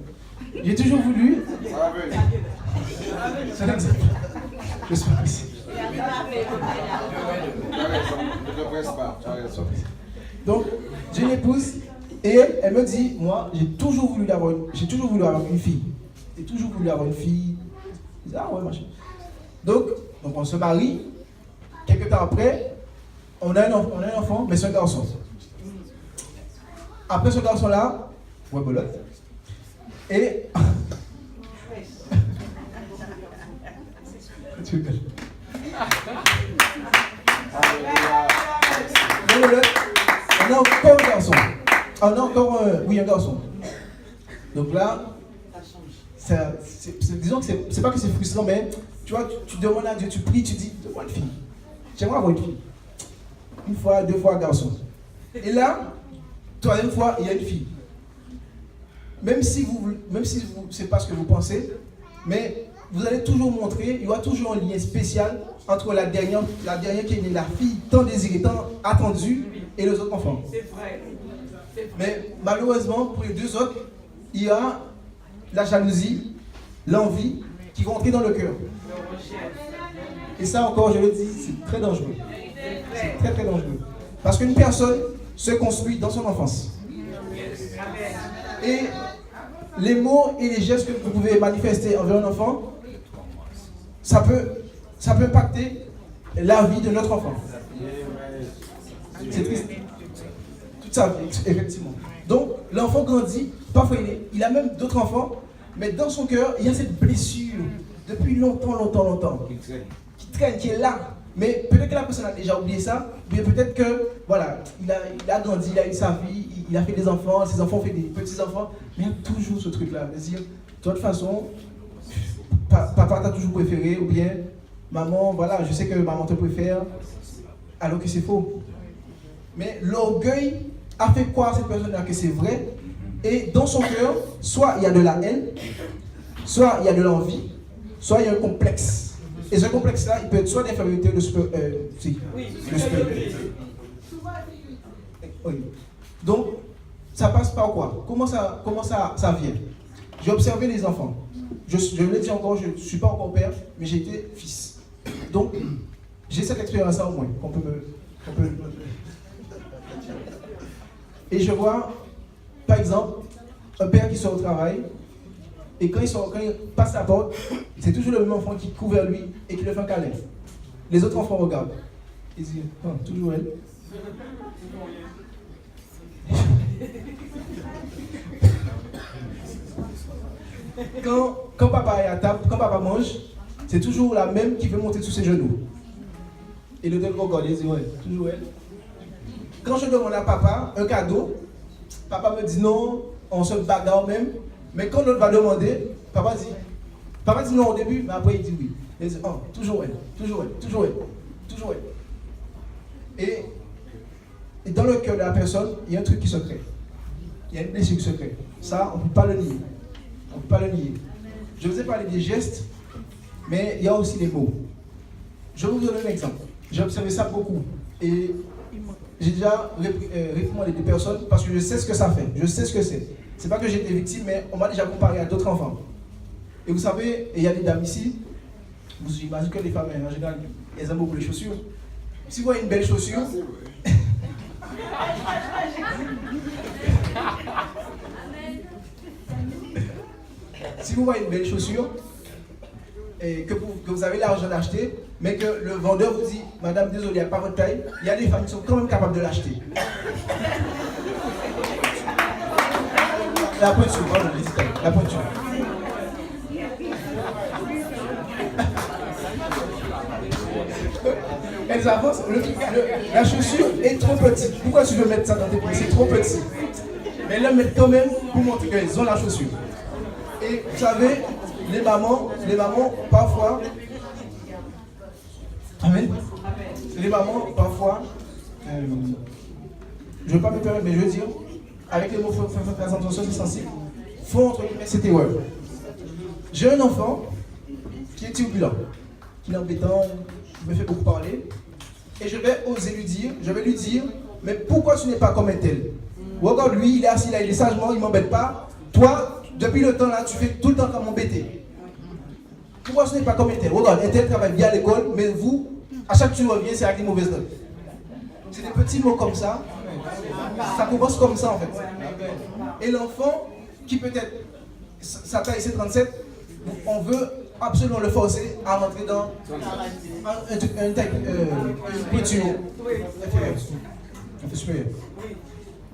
j'ai toujours voulu, c'est un exemple, je suis pas ici. Donc, j'ai une épouse et elle me dit, moi, j'ai toujours voulu avoir une fille. J'ai toujours voulu avoir une fille. Je dis, ah ouais, machin. Donc on se marie. Quelques temps après, on a un enfant, mais c'est un garçon. Après ce garçon-là, ouais, bolotte. Et. Tu rigoles. On a encore un garçon. On a encore un garçon. Donc là, disons que c'est pas que c'est frustrant, mais tu vois, tu demandes à Dieu, tu pries, tu dis, donne-moi une fille. J'aimerais avoir une fille. Une fois, deux fois, garçon. Et là, troisième fois, il y a une fille. Même si c'est pas ce que vous pensez, mais vous allez toujours montrer, il y aura toujours un lien spécial entre la dernière qui est née, la fille tant désirée, tant attendue, et les autres enfants. C'est vrai. Mais malheureusement, pour les deux autres, il y a la jalousie, l'envie qui vont entrer dans le cœur. Et ça encore, je le dis, c'est très dangereux. C'est très très dangereux. Parce qu'une personne se construit dans son enfance. Et les mots et les gestes que vous pouvez manifester envers un enfant, ça peut impacter la vie de notre enfant. C'est triste. Toute sa vie, effectivement. Donc, l'enfant grandit, parfois il a même d'autres enfants, mais dans son cœur, il y a cette blessure depuis longtemps, qui traîne, qui est là. Mais peut-être que la personne a déjà oublié ça, mais peut-être que, voilà, il a grandi, il a eu sa vie, il a fait des enfants, ses enfants ont fait des petits-enfants, mais il y a toujours ce truc-là, de dire, de toute façon, papa t'a toujours préféré, ou bien, maman, voilà, je sais que maman te préfère, alors que c'est faux. Mais l'orgueil a fait croire à cette personne-là que c'est vrai, et dans son cœur, soit il y a de la haine, soit il y a de l'envie, soit il y a un complexe. Et ce complexe-là, il peut être soit d'infériorité de oui. Donc, ça passe par quoi? Comment ça vient? J'ai observé les enfants. Je le dis encore, je ne suis pas encore père, mais j'ai été fils. Donc, j'ai cette expérience-là au moins, qu'on peut. Et je vois, par exemple, un père qui sort au travail, et quand il passe la porte, c'est toujours le même enfant qui court vers lui et qui le fait un câlin. Les autres enfants regardent. Ils disent, oh, toujours elle. Quand papa est à table, quand papa mange, c'est toujours la même qui veut monter sous ses genoux. Et le deuxième regarde, il dit, ouais, toujours elle. Quand je demande à papa un cadeau, papa me dit non, on se bagarre même. Mais quand l'autre va demander, papa dit non au début, mais après il dit oui. Il dit, oh, toujours elle. Et dans le cœur de la personne, il y a un truc qui se crée. Il y a une blessure qui se crée. Ça, on ne peut pas le nier. Je vous ai parlé des gestes, mais il y a aussi les mots. Je vais vous donner un exemple. J'ai observé ça beaucoup. Et j'ai déjà réprimandé des personnes parce que je sais ce que ça fait. Je sais ce que c'est. C'est pas que j'ai été victime, mais on m'a déjà comparé à d'autres enfants. Et vous savez, il y a des dames ici, vous imaginez que les femmes, en général, elles aiment beaucoup les chaussures. Si vous voyez une belle chaussure, si vous voyez une belle chaussure, et que vous avez l'argent d'acheter, mais que le vendeur vous dit, madame, désolé, il n'y a pas votre taille, il y a des femmes qui sont quand même capables de l'acheter. La pointure, pardon, la pointure. Elles avancent, la chaussure est trop petite. Pourquoi tu veux mettre ça dans tes pieds? C'est trop petit. Mais elles le mettent quand même pour montrer qu'elles ont la chaussure. Et vous savez, les mamans, parfois, amen. Les mamans, parfois, je ne veux pas me permettre, mais je veux dire, avec les mots très attention, c'est sensible, font entre guillemets cette erreur. J'ai un enfant qui est turbulent, qui est embêtant, qui me fait beaucoup parler, et je vais oser lui dire, mais pourquoi tu n'es pas comme un tel? Regarde, lui, il est assis là, il est sagement, il ne m'embête pas. Toi, depuis le temps là, tu fais tout le temps comme m'embêter. Pourquoi ce n'est pas comme un tel? Regarde, un tel travaille bien à l'école, mais vous, à chaque fois que tu reviens, c'est avec des mauvaises notes. C'est des petits mots comme ça. Ça commence comme ça en fait. Et l'enfant, qui peut-être, sa taille c'est 37, on veut absolument le forcer à rentrer dans une pointure supérieure.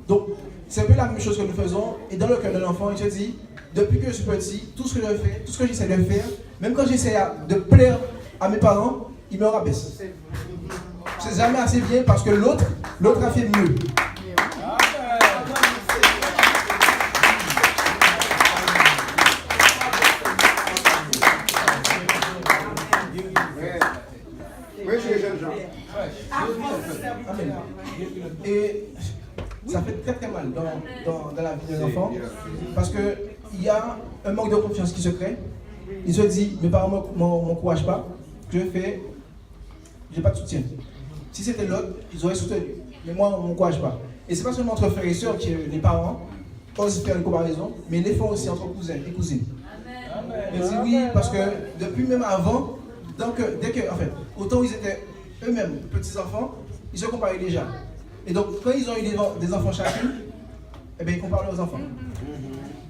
Donc, c'est un peu la même chose que nous faisons. Et dans le cœur de l'enfant, il se dit, depuis que je suis petit, tout ce que je fais, tout ce que j'essaie de faire, même quand j'essaie de plaire à mes parents, ils me rabaissent. C'est jamais assez bien parce que l'autre a fait mieux. Et ça fait très très mal dans la vie de l'enfant parce qu'il y a un manque de confiance qui se crée. Il se dit, mes parents ne m'encouragent pas, je fais, j'ai pas de soutien. Si c'était l'autre, ils auraient soutenu. Mais moi, on ne m'encourage pas. Et c'est pas seulement entre frères et sœurs que les parents osent faire une comparaison, mais ils les font aussi entre cousins et cousines. Et c'est oui, parce que depuis même avant, donc, autant où ils étaient eux-mêmes petits-enfants, ils se comparaient déjà. Et donc, quand ils ont eu des enfants chacun, eh bien, ils comparent leurs enfants.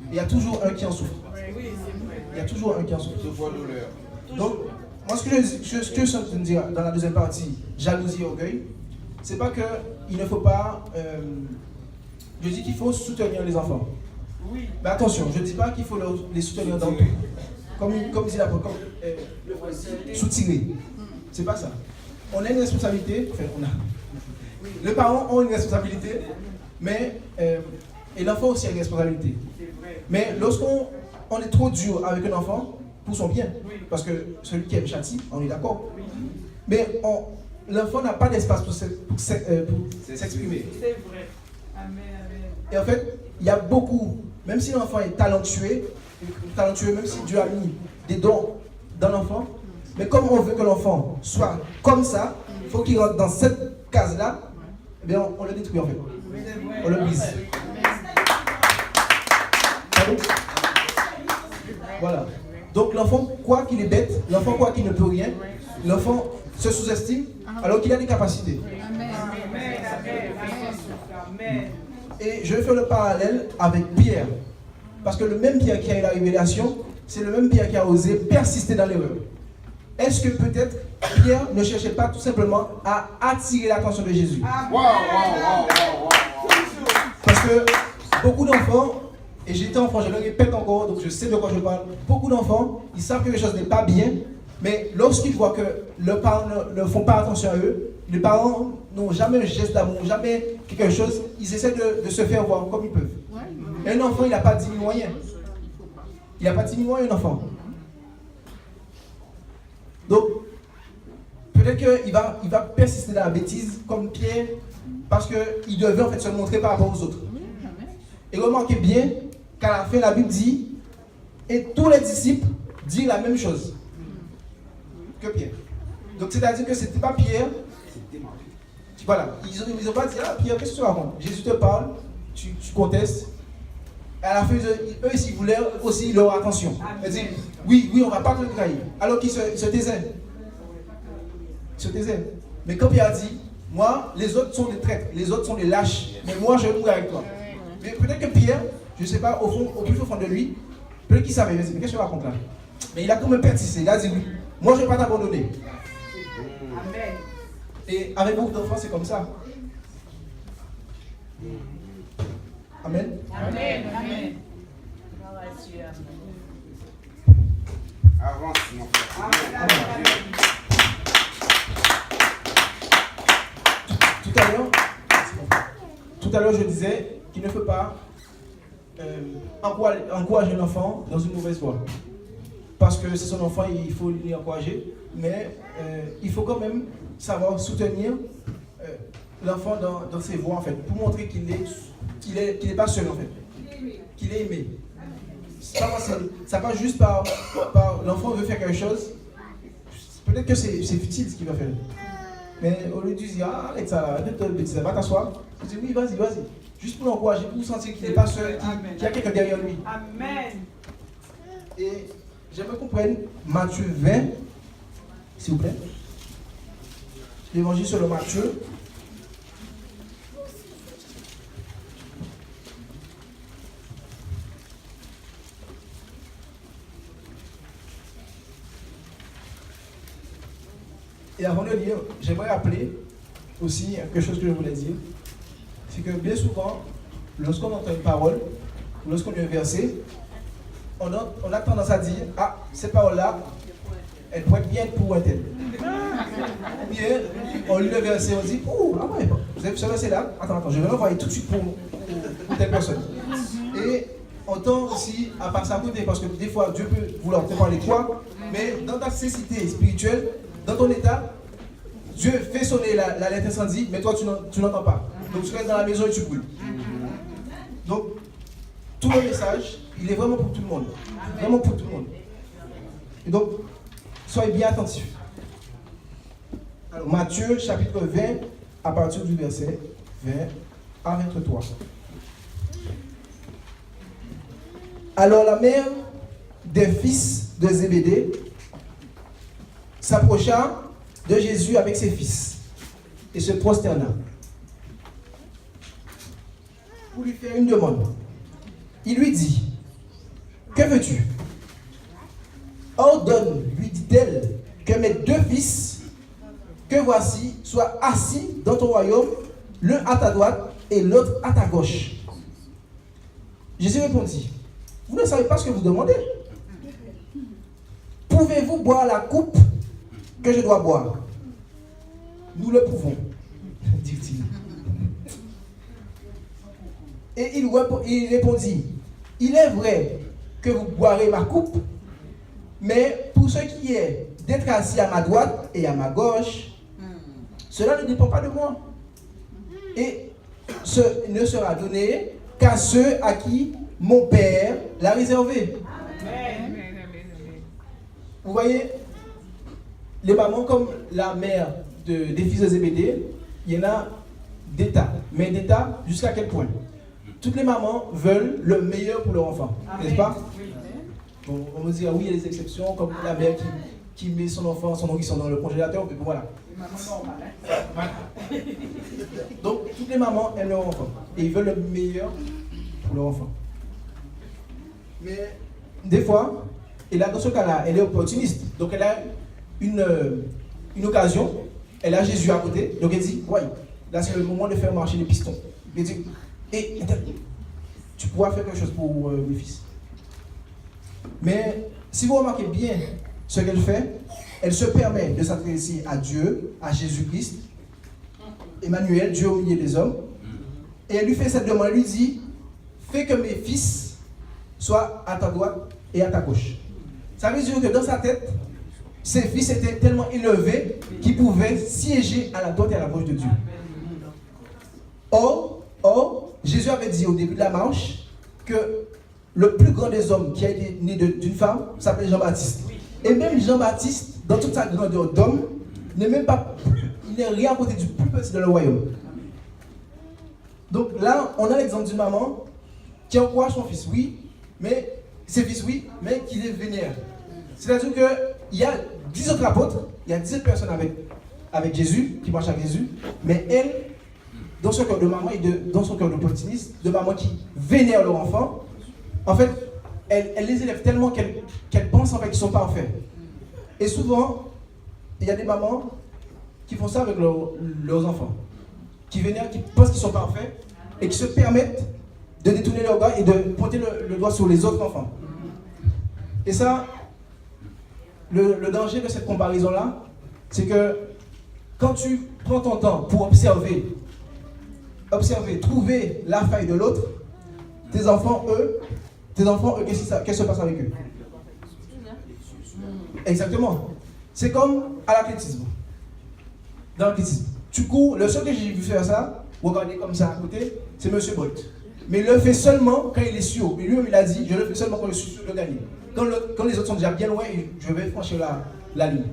Il y a toujours un qui en souffre. Il y a toujours un qui en souffre. Donc, moi, ce que je suis en train de dire dans la deuxième partie, jalousie et orgueil, c'est pas qu'il ne faut pas. Je dis qu'il faut soutenir les enfants. Mais attention, je ne dis pas qu'il faut les soutenir dans tout. Comme dit l'apôtre, soutirer. C'est pas ça. On a une responsabilité, enfin, les parents ont une responsabilité, mais et l'enfant aussi a une responsabilité. Mais lorsqu'on est trop dur avec un enfant, pour son bien, parce que celui qui aime châtie, on est d'accord. Mais l'enfant n'a pas d'espace pour s'exprimer. C'est vrai. Amen, amen. Et en fait, il y a beaucoup, même si l'enfant est talentueux, même si Dieu a mis des dons dans l'enfant, mais comme on veut que l'enfant soit comme ça, il faut qu'il rentre dans cette case-là, eh bien on le détruit en fait. On le brise. Voilà. Donc l'enfant, quoi qu'il est bête, l'enfant, quoi qu'il ne peut rien, l'enfant se sous-estime alors qu'il a des capacités. Et je vais faire le parallèle avec Pierre. Parce que le même Pierre qui a eu la révélation, c'est le même Pierre qui a osé persister dans l'erreur. Est-ce que peut-être Pierre ne cherchait pas tout simplement à attirer l'attention de Jésus? Parce que beaucoup d'enfants, et j'étais enfant, je le répète encore, donc je sais de quoi je parle, beaucoup d'enfants, ils savent que les choses n'est pas bien, mais lorsqu'ils voient que leurs parents ne font pas attention à eux, les parents n'ont jamais un geste d'amour, jamais quelque chose, ils essaient de se faire voir comme ils peuvent. Et un enfant, il n'a pas 10 000 moyens. Il n'a pas 10 000 moyens, un enfant. Donc, peut-être qu'il va persister dans la bêtise, comme Pierre, parce qu'il devait en fait se montrer par rapport aux autres. Et remarquez bien qu'à la fin, la Bible dit, et tous les disciples disent la même chose que Pierre. Donc, c'est-à-dire que ce n'était pas Pierre. Voilà, ils n'ont pas dit, ah Pierre, qu'est-ce que tu racontes? Jésus te parle, tu contestes. Et à la fin, eux, s'ils voulaient aussi leur attention. Ils disent, oui, on ne va pas te trahir. Alors qu'ils se taisaient. Mais quand Pierre a dit, moi, les autres sont des traîtres, les autres sont des lâches, mais moi, je vais mourir avec toi. Mais peut-être que Pierre, je ne sais pas, au plus profond de lui, peut-être qu'il savait, mais qu'est-ce que tu racontes là? Mais il a quand même persisté, il a dit oui, moi je ne vais pas t'abandonner. Amen. Et avec beaucoup d'enfants, c'est comme ça. Amen. Amen. Amen. Avance, mon frère. Amen. Tout à l'heure, je disais qu'il ne faut pas encourager un enfant dans une mauvaise voie. Parce que c'est son enfant, il faut l'y encourager. Mais il faut quand même savoir soutenir l'enfant dans ses voies, en fait, pour montrer qu'il n'est pas seul, en fait. Qu'il est aimé. Ça passe juste par l'enfant veut faire quelque chose. Peut-être que c'est futile ce qu'il va faire. Mais au lieu de dire, ah, Alex, arrête de bêtises, va t'asseoir. Je dis, oui, vas-y. Juste pour l'encourager, pour sentir qu'il n'est pas seul, qu'il y a quelqu'un derrière lui. Amen. Et j'aimerais qu'on prenne Matthieu 20, s'il vous plaît. L'évangile selon Matthieu. Et avant de lire, j'aimerais rappeler aussi quelque chose que je voulais dire. C'est que bien souvent, lorsqu'on entend une parole, lorsqu'on lit un verset, on a tendance à dire, ah, cette parole-là, elle pourrait être bien pour un tel. Ou bien, on lit le verset, on dit, oh, ah ouais, vous avez vu ce verset-là? Attends, je vais l'envoyer tout de suite pour telle personne. Et on tend aussi à passer à côté, parce que des fois, Dieu peut vouloir te parler de toi, mais dans ta nécessité spirituelle, dans ton état, Dieu fait sonner la lettre incendie, mais toi tu n'entends pas. Donc tu restes dans la maison et tu brûles. Donc, tout le message, il est vraiment pour tout le monde. Vraiment pour tout le monde. Et donc, soyez bien attentifs. Alors, Matthieu, chapitre 20, à partir du verset 20 à 23. Alors la mère des fils de Zébédée s'approcha de Jésus avec ses fils et se prosterna pour lui faire une demande. Il lui dit, que veux-tu? Ordonne, lui dit-elle, que mes deux fils, que voici, soient assis dans ton royaume, l'un à ta droite et l'autre à ta gauche. Jésus répondit, vous ne savez pas ce que vous demandez. Pouvez-vous boire la coupe que je dois boire? Nous le pouvons, dit-il. Et il répondit, il est vrai que vous boirez ma coupe, mais pour ce qui est d'être assis à ma droite et à ma gauche, cela ne dépend pas de moi. Et ce ne sera donné qu'à ceux à qui mon Père l'a réservé. Amen. Vous voyez, les mamans comme la mère des fils de Zébédée, il y en a d'état. Mais d'état, jusqu'à quel point? Toutes les mamans veulent le meilleur pour leur enfant, n'est-ce pas? Bon, on me dira oui, il y a des exceptions, comme la mère qui met son enfant, son nourrisson dans le congélateur, mais bon, voilà. Donc, toutes les mamans aiment leur enfant et ils veulent le meilleur pour leur enfant. Mais des fois, et là, dans ce cas-là, elle est opportuniste. Donc, elle a une occasion, elle a Jésus à côté, donc elle dit, ouais, là, c'est le moment de faire marcher les pistons. Elle dit, tu pourras faire quelque chose pour mes fils. Mais si vous remarquez bien ce qu'elle fait, elle se permet de s'adresser à Dieu, à Jésus-Christ, Emmanuel, Dieu au milieu des hommes, et elle lui fait cette demande, elle lui dit, fais que mes fils soient à ta droite et à ta gauche. Ça veut dire que dans sa tête, ses fils étaient tellement élevés qu'ils pouvaient siéger à la droite et à la gauche de Dieu. Or, Jésus avait dit au début de la marche que le plus grand des hommes qui a été né d'une femme s'appelait Jean-Baptiste. Et même Jean-Baptiste, dans toute sa grandeur d'homme, n'est même pas il n'est rien à côté du plus petit de le royaume. Donc là, on a l'exemple d'une maman qui encourage son fils, oui, mais ses fils, oui, mais qui les vénère. C'est-à-dire qu'il y a 10 autres apôtres, il y a 10 autres personnes avec Jésus, qui marchent avec Jésus, mais elle, dans son cœur de maman et dans son cœur d'opportuniste, de maman qui vénère leur enfant, en fait, elle les élève tellement qu'elle pense en fait qu'ils sont parfaits. Et souvent, il y a des mamans qui font ça avec leurs enfants, qui vénèrent, qui pensent qu'ils sont parfaits et qui se permettent de détourner leur regard et de pointer le doigt sur les autres enfants. Et ça, le danger de cette comparaison-là, c'est que quand tu prends ton temps pour observer, trouver la faille de l'autre, tes enfants, eux, qu'est-ce qui se passe avec eux? Exactement. C'est comme à l'athlétisme. Dans l'athlétisme, tu cours, le seul que j'ai vu faire ça, regarder comme ça à côté, c'est M. Bolt. Mais il le fait seulement quand il est sûr. Et lui-même, il a dit, je le fais seulement quand je suis sûr de gagner. Quand les autres sont déjà bien loin, je vais franchir la ligne.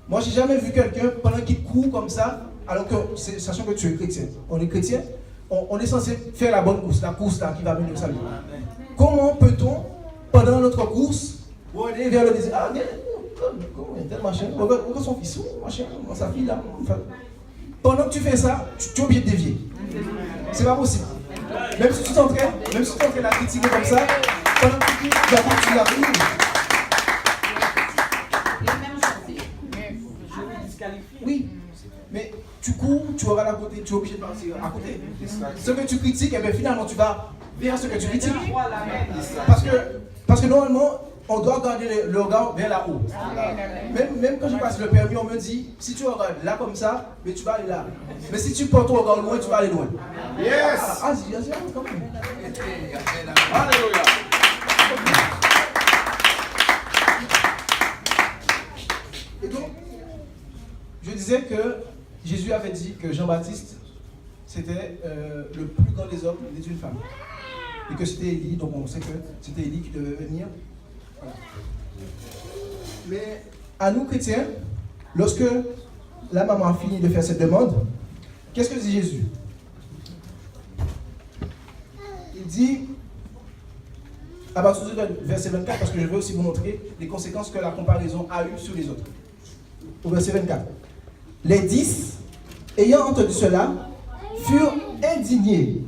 Moi, j'ai jamais vu quelqu'un pendant qu'il court comme ça, alors que, sachant que tu es chrétien. On est chrétien, on est censé faire la bonne course, la course là qui va mener au salut. Comment peut-on, pendant notre course, aller vers le désir? Ah, comment il y a tel machin? Regarde son fils, machin, sa fille là. Enfin, pendant que tu fais ça, tu es obligé de dévier. C'est pas possible. Même si tu t'entraînes à critiquer comme ça, pendant que tu vas continuer à rire. Oui, mais tu cours, tu auras à côté, tu es obligé de partir à côté. Ce que tu critiques, eh bien, finalement, tu vas vers ce que tu critiques. Parce que normalement, on doit garder le regard vers là-haut. Même quand je passe le permis, on me dit, si tu regardes là comme ça, mais tu vas aller là. Mais si tu portes ton regard loin, tu vas aller loin. Yes! Quand même. Alléluia! Et donc, je disais que Jésus avait dit que Jean-Baptiste, c'était le plus grand des hommes né d'une femme. Et que c'était Élie, donc on sait que c'était Élie qui devait venir. Voilà. Mais à nous chrétiens, lorsque la maman a fini de faire cette demande, qu'est-ce que dit Jésus? Il dit, à partir du verset 24, parce que je veux aussi vous montrer les conséquences que la comparaison a eues sur les autres. Au verset 24. Les 10, ayant entendu cela, furent indignés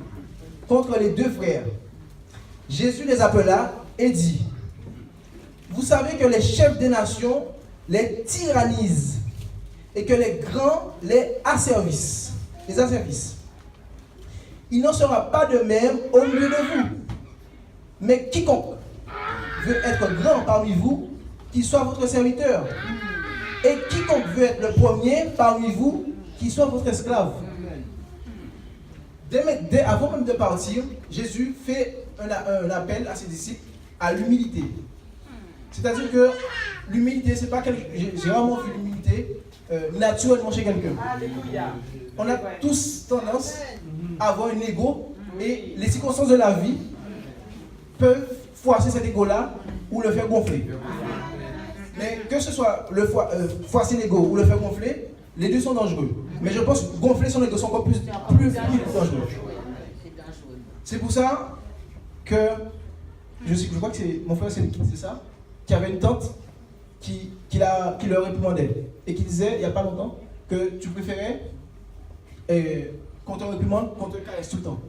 contre les deux frères. Jésus les appela et dit, vous savez que les chefs des nations les tyrannisent et que les grands les asservissent. Il n'en sera pas de même au milieu de vous. Mais quiconque veut être grand parmi vous, qu'il soit votre serviteur. Et quiconque veut être le premier parmi vous, qu'il soit votre esclave. Avant même de partir, Jésus fait un appel à ses disciples à l'humilité. C'est-à-dire que l'humilité, c'est pas quelque... J'ai vraiment vu l'humilité naturellement chez quelqu'un. On a tous tendance à avoir un ego et les circonstances de la vie peuvent froisser cet ego-là ou le faire gonfler. Mais que ce soit froisser l'ego ou le faire gonfler, les deux sont dangereux. Mais je pense que gonfler son ego sont encore plus dangereux. C'est pour ça que je crois que c'est mon frère c'est ça, qui avait une tante qui leur réprimandait et qui disait il n'y a pas longtemps que tu préférais qu'on te réprimande, qu'on te caresse tout le temps.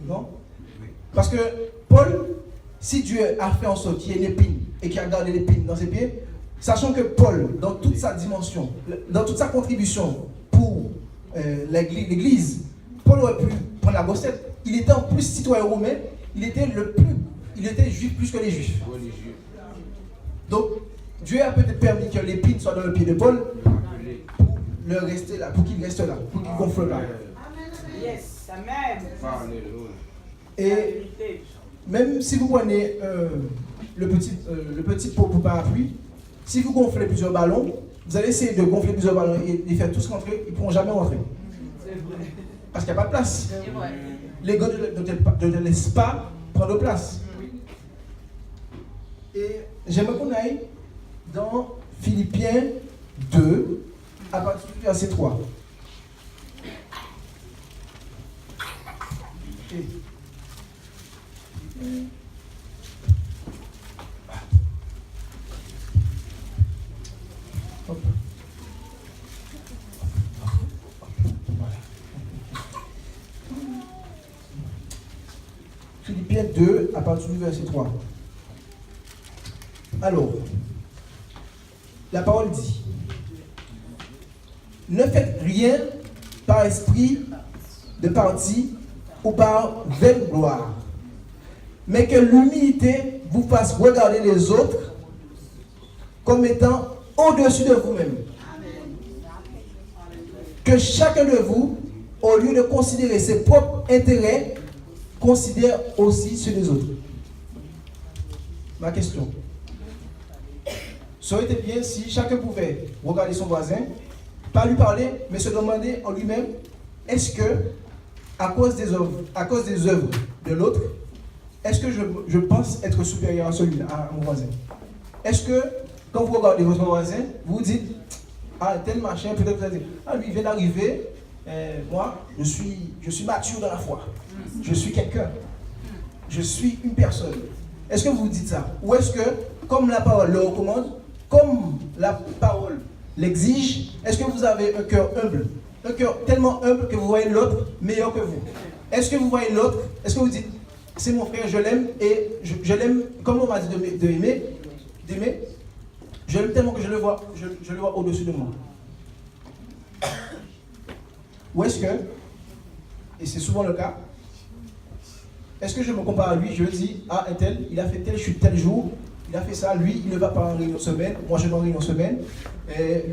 Non? Parce que Paul, si Dieu a fait en sorte qu'il y ait une épine et qu'il a gardé l'épine dans ses pieds, sachant que Paul, dans toute sa dimension, dans toute sa contribution pour l'Église, Paul aurait pu prendre la gossette. Il était en plus citoyen romain, il était juif plus que les juifs. Donc, Dieu a peut-être permis que l'épine soit dans le pied de Paul pour qu'il reste là, pour qu'il gonfle là. Yes, amen. Et même si vous prenez le petit pot pour parapluie, si vous gonflez plusieurs ballons, vous allez essayer de gonfler plusieurs ballons et les faire tous rentrer, ils ne pourront jamais rentrer. Parce qu'il n'y a pas de place. L'ego ne te laisse pas prendre de place. Et j'aimerais qu'on aille dans Philippiens 2, à partir du verset 3. Philippiens 2, à partir du verset 3. Alors, la parole dit, Ne faites rien par esprit de parti ou par vaine gloire, mais que l'humilité vous fasse regarder les autres comme étant au-dessus de vous-même. Que chacun de vous, au lieu de considérer ses propres intérêts, considère aussi ceux des autres. Ma question. Ça aurait été bien si chacun pouvait regarder son voisin, pas lui parler, mais se demander en lui-même, est-ce que, à cause des œuvres de l'autre, est-ce que je pense être supérieur à celui-là, à mon voisin? Est-ce que, quand vous regardez votre voisin, vous vous dites, ah, tel machin, peut-être vous allez dire, ah, lui, il vient d'arriver, moi, je suis mature dans la foi. Je suis quelqu'un. Je suis une personne. Est-ce que vous vous dites ça? Ou est-ce que, comme la parole le recommande, comme la parole l'exige, est-ce que vous avez un cœur humble? Un cœur tellement humble que vous voyez l'autre meilleur que vous? Est-ce que vous voyez l'autre? Est-ce que vous dites, c'est mon frère, je l'aime, et je l'aime, comme on m'a dit d'aimer, je l'aime tellement que je le vois au-dessus de moi. Ou est-ce que, et c'est souvent le cas, est-ce que je me compare à lui, je dis, ah, un tel, il a fait telle chute tel jour, il a fait ça, lui, il ne va pas en réunion semaine, moi je vais en réunion semaine,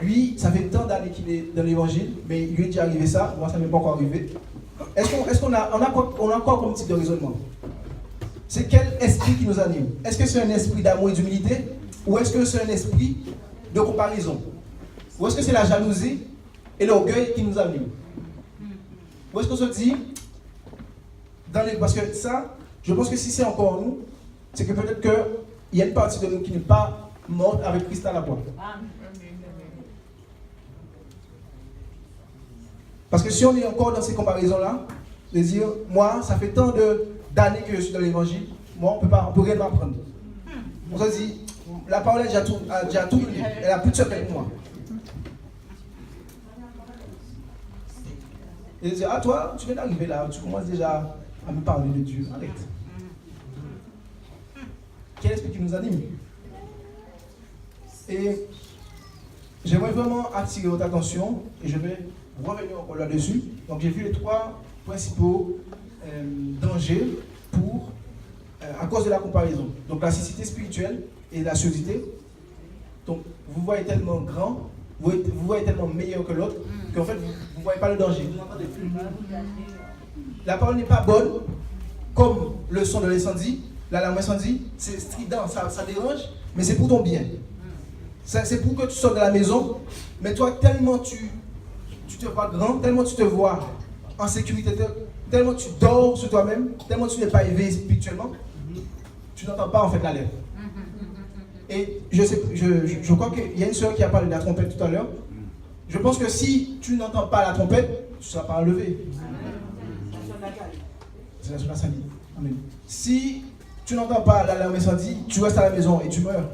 lui, ça fait tant d'années qu'il est dans l'évangile, mais il lui est déjà arrivé ça, moi ça ne m'est pas encore arrivé. Est-ce qu'on a quoi comme type de raisonnement? C'est quel esprit qui nous anime? Est-ce que c'est un esprit d'amour et d'humilité? Ou est-ce que c'est un esprit de comparaison? Ou est-ce que c'est la jalousie et l'orgueil qui nous anime? Ou est-ce qu'on se dit, parce que ça, je pense que si c'est encore nous, c'est que peut-être qu'il y a une partie de nous qui n'est pas morte avec Christ à la porte. Parce que si on est encore dans ces comparaisons-là, de dire, moi, ça fait tant d'années que je suis dans l'évangile, moi, on peut rien m'apprendre. On se dit, la parole a déjà tout donné, elle a plus de secret que moi. Et dire, ah toi, tu viens d'arriver là, tu commences déjà à me parler de Dieu. Arrête. Quel esprit qui nous anime? Et j'aimerais vraiment attirer votre attention, et je vais revenir encore là-dessus. Donc j'ai vu les trois principaux dangers à cause de la comparaison. Donc la cécité spirituelle et la surdité. Donc vous voyez tellement grand, vous voyez tellement meilleur que l'autre, qu'en fait vous ne voyez pas le danger. La parole n'est pas bonne, comme le son de l'incendie, l'alarme incendie, c'est strident, ça dérange, mais c'est pour ton bien. C'est pour que tu sortes de la maison, mais toi tellement tu te vois grand, tellement tu te vois en sécurité, tellement tu dors sur toi-même, tellement tu n'es pas éveillé spirituellement, tu n'entends pas en fait l'alerte. Et je crois qu'il y a une sœur qui a parlé de la trompette tout à l'heure. Je pense que si tu n'entends pas la trompette, tu ne seras pas enlevé. C'est la incendie. Amen. Si tu n'entends pas l'alarme incendie, tu restes à la maison et tu meurs.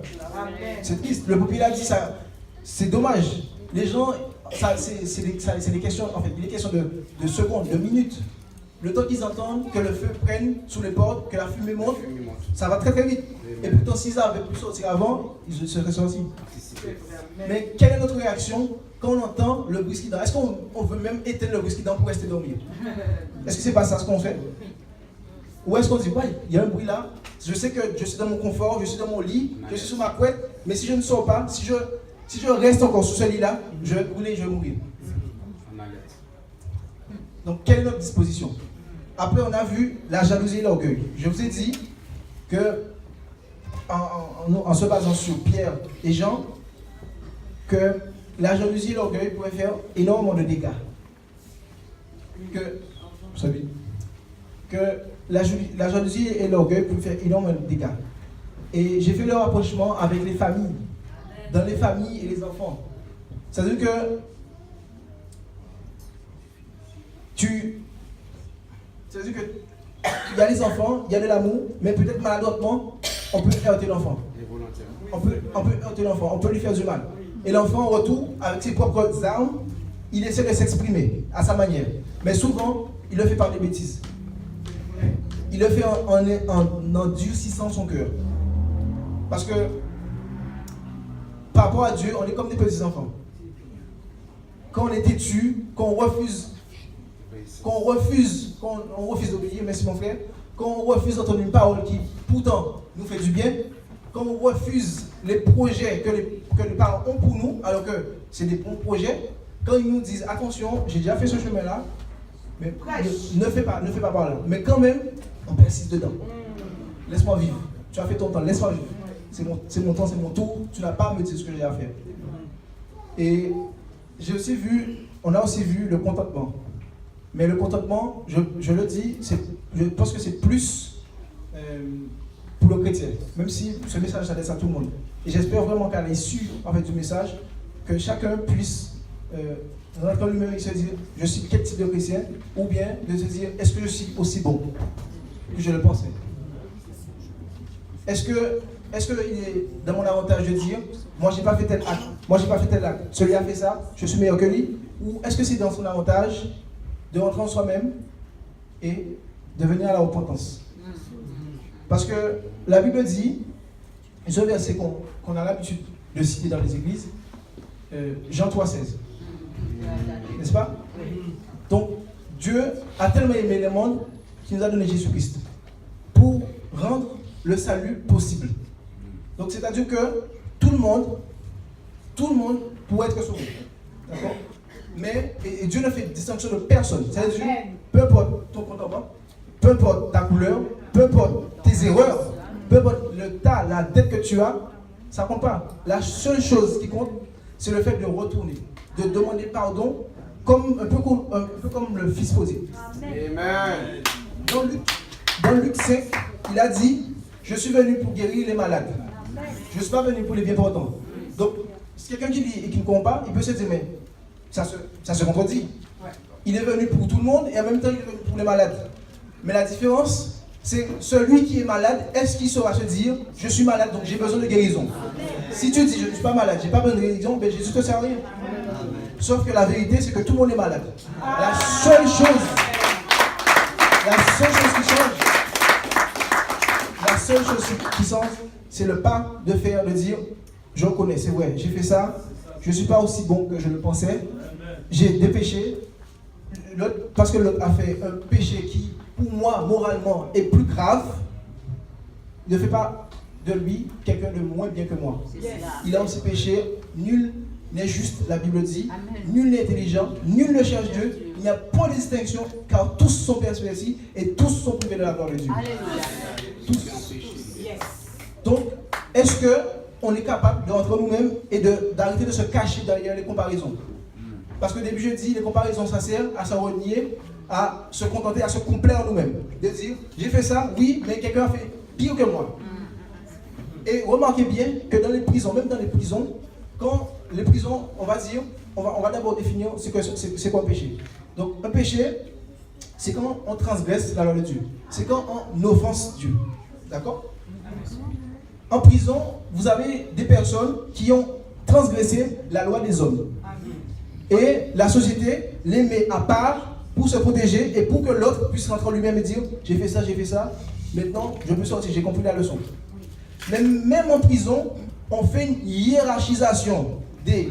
C'est triste. Le peuple a dit ça. C'est dommage. Les gens, c'est des questions, en fait, il est question de secondes, de minutes. Le temps qu'ils entendent que le feu prenne sous les portes, que la fumée monte, ça va très très vite. Et pourtant, s'ils avaient pu sortir avant, ils seraient sortis. Mais quelle est notre réaction quand on entend le bruit qui dort? Est-ce qu'on veut même éteindre le bruit qui dort pour rester dormir? Est-ce que c'est pas ça ce qu'on fait? Ou est-ce qu'on dit, ouais, il y a un bruit là, je sais que je suis dans mon confort, je suis dans mon lit, je suis sur ma couette, mais si je ne sors pas, si je reste encore sous ce lit-là, je vais brûler, je vais mourir. Donc, quelle est notre disposition? Après, on a vu la jalousie et l'orgueil. Je vous ai dit que, en se basant sur Pierre et Jean, que la jalousie et l'orgueil pouvaient faire énormément de dégâts. Vous savez, que la jalousie et l'orgueil pouvaient faire énormément de dégâts. Et j'ai fait le rapprochement avec les familles, dans les familles et les enfants. C'est-à-dire que il y a les enfants, il y a de l'amour, mais peut-être maladroitement, on peut heurter l'enfant. On peut heurter l'enfant, on peut lui faire du mal. Et l'enfant, en retour, avec ses propres armes, il essaie de s'exprimer à sa manière. Mais souvent, il le fait par des bêtises. Il le fait en endurcissant son cœur. Parce que, par rapport à Dieu, on est comme des petits enfants. quand on est têtu, quand on refuse d'obéir, merci mon frère, quand on refuse d'entendre une parole qui pourtant nous fait du bien, quand on refuse les projets que les parents ont pour nous, alors que c'est des bons projets, quand ils nous disent attention, j'ai déjà fait ce chemin-là, mais ne fais pas par là. Mais quand même, on persiste dedans. Laisse-moi vivre. Tu as fait ton temps, laisse-moi vivre. C'est mon temps, c'est mon tour. Tu n'as pas à me dire ce que j'ai à faire. Et on a aussi vu le contentement. Mais le contentement, je le dis, je pense que c'est plus pour le chrétien. Même si ce message s'adresse à tout le monde. Et j'espère vraiment qu'à l'issue du message, que chacun puisse rentrer lui-même et se dire, je suis quel type de chrétien, ou bien de se dire, est-ce que je suis aussi bon que je le pensais? Est-ce qu'il est dans mon avantage de dire, moi j'ai pas fait tel acte, celui a fait ça, je suis meilleur que lui? Ou est-ce que c'est dans son avantage de rentrer en soi-même et de venir à la repentance? Parce que la Bible dit, ce verset qu'on a l'habitude de citer dans les églises, Jean 3,16. N'est-ce pas? Donc, Dieu a tellement aimé le monde qu'il nous a donné Jésus-Christ pour rendre le salut possible. Donc, c'est-à-dire que tout le monde pourrait être sauvé. D'accord? Mais et Dieu ne fait distinction de personne. C'est-à-dire, peu importe ton comportement, peu importe ta couleur, peu importe tes erreurs, peu importe la dette que tu as, ça ne compte pas. La seule chose qui compte, c'est le fait de retourner, de demander pardon, un peu comme le Fils posé. Amen. Dans Luc 5, il a dit, je suis venu pour guérir les malades. Je ne suis pas venu pour les bien portants. Donc, si quelqu'un qui lit et qui ne comprend pas, il peut se dire, mais ça se contredit. Il est venu pour tout le monde et en même temps, il est venu pour les malades. Mais la différence, c'est celui qui est malade, est-ce qu'il saura se dire, je suis malade, donc j'ai besoin de guérison. Si tu dis, je ne suis pas malade, je n'ai pas besoin de guérison, ben Jésus ne te sert à rien. Sauf que la vérité, c'est que tout le monde est malade. La seule chose qui change, c'est le pas de faire, de dire, je reconnais, c'est vrai, j'ai fait ça, je ne suis pas aussi bon que je le pensais, j'ai des péchés, parce que l'autre a fait un péché qui, pour moi, moralement, est plus grave, ne fait pas de lui quelqu'un de moins bien que moi. Il a aussi péché, nul n'est juste, la Bible dit, nul n'est intelligent, nul ne cherche Dieu, il n'y a pas de distinction, car tous sont pervertis et tous sont privés de la gloire de Dieu. Tous. Donc, est-ce qu'on est capable de rentrer nous-mêmes et d'arrêter de se cacher derrière les comparaisons? Parce que au début, je dis, les comparaisons, ça sert à se renier, à se contenter, à se complaire nous-mêmes. De dire, j'ai fait ça, oui, mais quelqu'un a fait pire que moi. Et remarquez bien que dans les prisons, même dans les prisons, quand les prisons, on va dire, on va d'abord définir c'est quoi un péché. Donc, un péché, c'est quand on transgresse la loi de Dieu. C'est quand on offense Dieu. D'accord? En prison, vous avez des personnes qui ont transgressé la loi des hommes. Et la société les met à part pour se protéger et pour que l'autre puisse rentrer en lui-même et dire j'ai fait ça, maintenant je peux sortir, j'ai compris la leçon. Mais même en prison, on fait une hiérarchisation des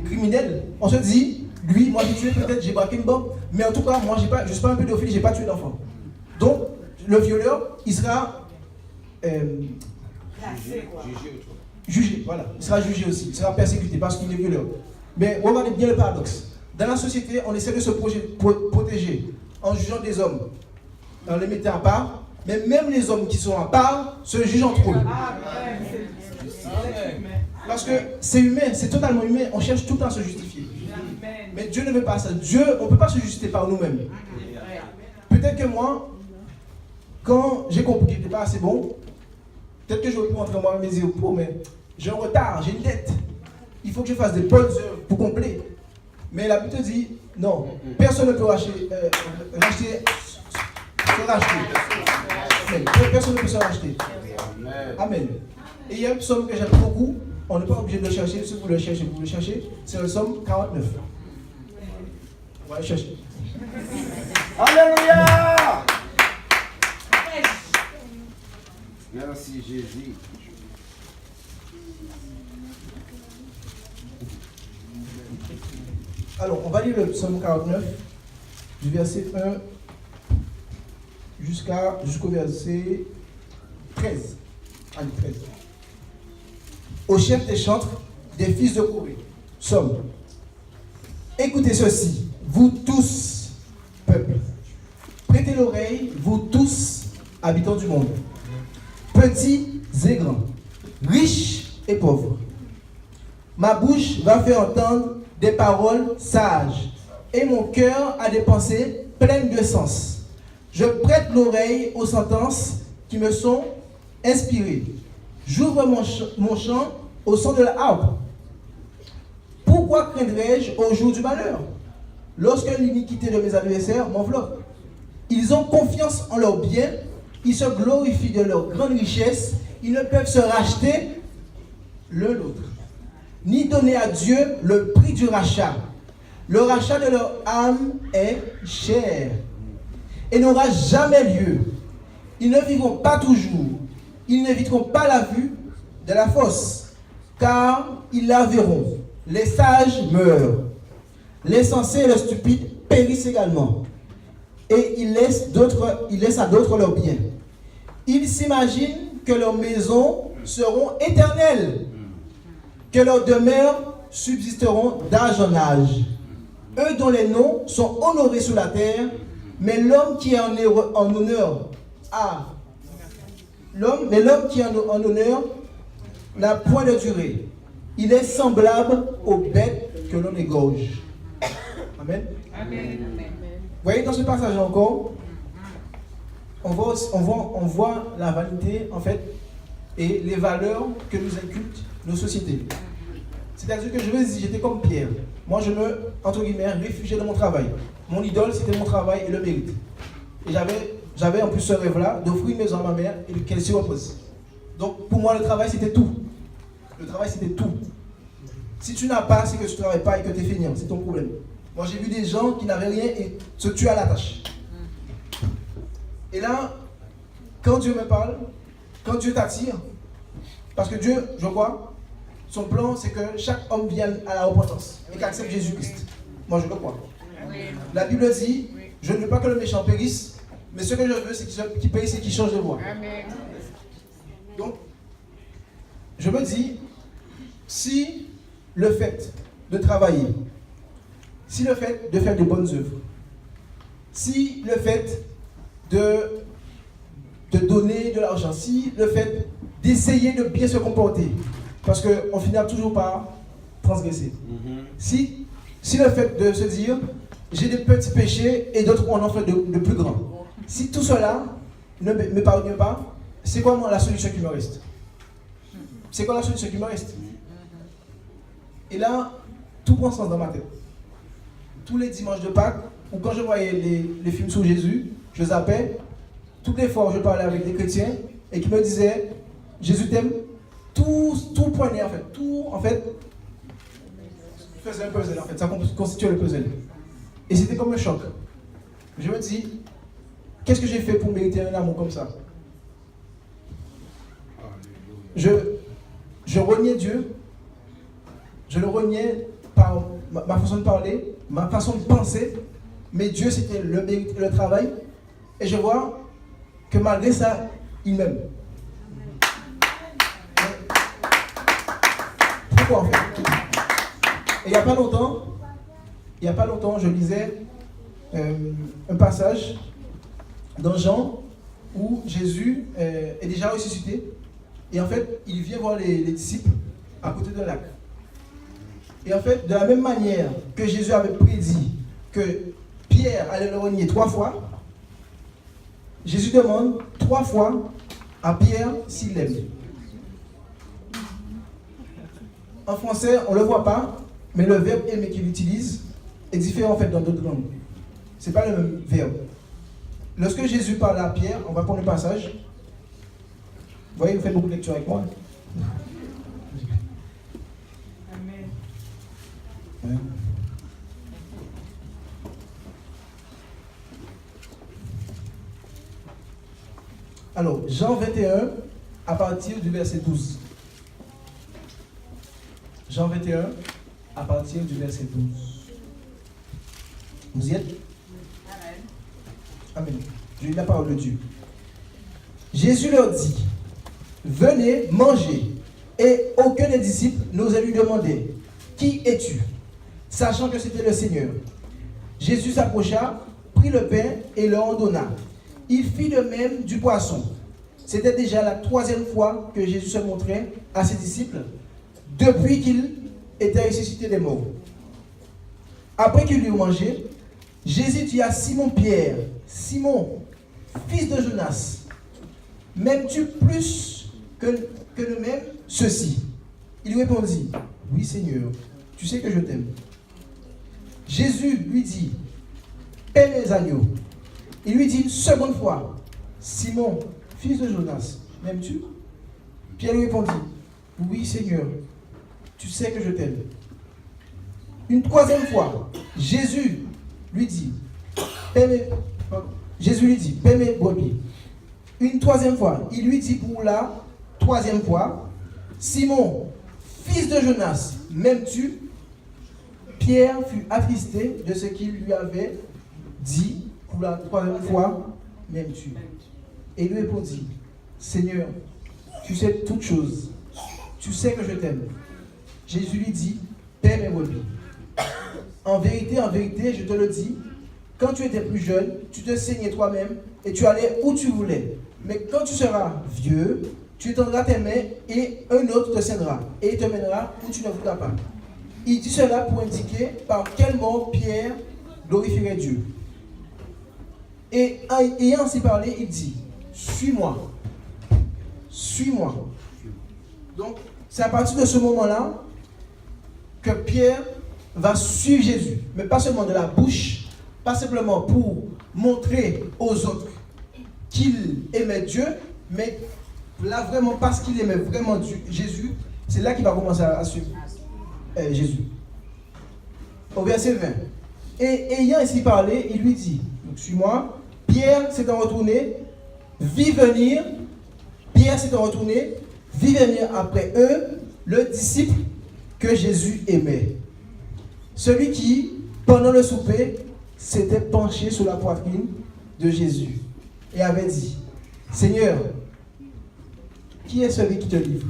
criminels. On se dit, lui, moi j'ai tué peut-être, j'ai braqué une banque, mais en tout cas, moi je ne suis pas un pédophile, j'ai pas tué d'enfant. Donc, le violeur, il sera jugé, voilà. Il sera jugé aussi, il sera persécuté parce qu'il est violeur. Mais regardez bien le paradoxe. Dans la société, on essaie de se protéger en jugeant des hommes, en les mettant à part, mais même les hommes qui sont à part se jugent entre eux. Parce que c'est humain, c'est totalement humain, on cherche tout le temps à se justifier. Mais Dieu ne veut pas ça. Dieu, on ne peut pas se justifier par nous-mêmes. Peut-être que moi, quand j'ai compris qu'il n'était pas assez bon, peut-être que j'aurais pu rentrer moi et me dire, oh, mais j'ai un retard, j'ai une dette. Il faut que je fasse des bonnes œuvres pour combler. Mais la Bible te dit, non, personne ne peut racheter. Personne ne peut se racheter. Amen. Et il y a un psaume que j'aime beaucoup, on n'est pas obligé de le chercher, si vous le cherchez, c'est le psaume 49. On va le chercher. Alléluia! Merci Jésus. Alors, on va lire le psaume 49, du verset 1 jusqu'au verset 13. Allez, 13. Au chef des chantres, des fils de Corée, psaume. Écoutez ceci, vous tous, peuple. Prêtez l'oreille, vous tous, habitants du monde. Petits et grands, riches et pauvres. Ma bouche va faire entendre des paroles sages, et mon cœur a des pensées pleines de sens. Je prête l'oreille aux sentences qui me sont inspirées. J'ouvre mon chant au son de la harpe. Pourquoi craindrais-je au jour du malheur, lorsque l'iniquité de mes adversaires m'enveloppe? Ils ont confiance en leurs biens, ils se glorifient de leur grande richesse, ils ne peuvent se racheter l'un l'autre, ni donner à Dieu le prix du rachat. Le rachat de leur âme est cher et n'aura jamais lieu. Ils ne vivront pas toujours, ils n'éviteront pas la vue de la fosse, car ils la verront. Les sages meurent, les sensés et les stupides périssent également, et ils laissent à d'autres leurs biens. Ils s'imaginent que leurs maisons seront éternelles, que leurs demeures subsisteront d'âge en âge. Eux dont les noms sont honorés sur la terre, mais l'homme qui est en honneur n'a point de durée. Il est semblable aux bêtes que l'on égorge. Amen. Amen. Vous voyez, dans ce passage encore, on voit la vanité, en fait, et les valeurs que nous inculquent nos sociétés. C'est-à-dire que je veux dire, j'étais comme Pierre. Moi, je me, entre guillemets, réfugiais dans mon travail. Mon idole, c'était mon travail et le mérite. Et j'avais en plus ce rêve-là d'offrir une maison à ma mère et qu'elle s'y repose. Donc, pour moi, le travail, c'était tout. Le travail, c'était tout. Si tu n'as pas, c'est que tu ne travailles pas et que tu es feignant. C'est ton problème. Moi, j'ai vu des gens qui n'avaient rien et se tuent à la tâche. Et là, quand Dieu me parle, quand Dieu t'attire, parce que Dieu, je crois, son plan, c'est que chaque homme vienne à la repentance et qu'accepte Jésus-Christ. Moi, je le crois. La Bible dit, je ne veux pas que le méchant périsse, mais ce que je veux, c'est qu'il périsse et qu'il change de voie. Donc, je me dis, si le fait de travailler, si le fait de faire de bonnes œuvres, si le fait de donner de l'argent, si le fait d'essayer de bien se comporter, parce qu'on finira toujours par transgresser. Si le fait de se dire, j'ai des petits péchés et d'autres on en fait de plus grands, si tout cela ne me parvient pas, c'est quoi la solution qui me reste? C'est quoi la solution qui me reste? Et là, tout prend sens dans ma tête. Tous les dimanches de Pâques, ou quand je voyais les films sur Jésus, je zappais. Toutes les fois où je parlais avec des chrétiens et qui me disaient, Jésus t'aime, tout poignait en fait. Tout, en fait, faisait un puzzle en fait. Ça constituait le puzzle. Et c'était comme un choc. Je me dis, qu'est-ce que j'ai fait pour mériter un amour comme ça? Je reniais Dieu. Je le reniais par ma façon de parler, ma façon de penser. Mais Dieu, c'était le mérite et le travail. Et je vois que malgré ça, il m'aime. Pourquoi en fait? Et il n'y a pas longtemps, je lisais un passage dans Jean où Jésus est déjà ressuscité. Et en fait, il vient voir les disciples à côté d'un lac. Et en fait, de la même manière que Jésus avait prédit que Pierre allait le renier 3 fois, Jésus demande 3 fois à Pierre s'il l'aime. En français, on ne le voit pas, mais le verbe aimer qu'il utilise est différent en fait dans d'autres langues. Ce n'est pas le même verbe. Lorsque Jésus parle à Pierre, on va prendre le passage. Vous voyez, vous faites beaucoup de lecture avec moi. Amen. Alors, Jean 21, à partir du verset 12. Jean 21, à partir du verset 12. Vous y êtes? Amen. Je lis la parole de Dieu. Jésus leur dit, venez manger. Et aucun des disciples n'osait lui demander, qui es-tu? Sachant que c'était le Seigneur. Jésus s'approcha, prit le pain et leur en donna. Il fit de même du poisson. C'était déjà la 3e fois que Jésus se montrait à ses disciples depuis qu'il était ressuscité des morts. Après qu'ils eurent mangé, Jésus dit à Simon-Pierre, Simon, fils de Jonas, m'aimes-tu plus que nous-mêmes ceci? Il lui répondit, oui Seigneur, tu sais que je t'aime. Jésus lui dit, paie mes agneaux. Il lui dit une seconde fois, Simon, fils de Jonas, m'aimes-tu? Pierre lui répondit, oui Seigneur, tu sais que je t'aime. Une 3e fois, Jésus lui dit, paie mes brebis. Une 3e fois, il lui dit pour la 3e fois, Simon, fils de Jonas, m'aimes-tu? Pierre fut attristé de ce qu'il lui avait dit pour la 3e fois, m'aimes-tu? Et il lui répondit, Seigneur, tu sais toutes choses, tu sais que je t'aime. Jésus lui dit, paie mes brebis. En vérité, je te le dis, quand tu étais plus jeune, tu te saignais toi-même et tu allais où tu voulais. Mais quand tu seras vieux, tu étendras tes mains et un autre te saignera et il te mènera où tu ne voudras pas. Il dit cela pour indiquer par quel mot Pierre glorifierait Dieu. Et ayant ainsi parlé, il dit, suis-moi. Suis-moi. Donc, c'est à partir de ce moment-là que Pierre va suivre Jésus. Mais pas seulement de la bouche, pas simplement pour montrer aux autres qu'il aimait Dieu, mais là vraiment parce qu'il aimait vraiment Jésus, c'est là qu'il va commencer à suivre Jésus. Au verset 20. Et ayant ainsi parlé, il lui dit, donc suis-moi. Pierre s'est retourné, vit venir après eux le disciple que Jésus aimait. Celui qui, pendant le souper, s'était penché sur la poitrine de Jésus et avait dit, Seigneur, qui est celui qui te livre?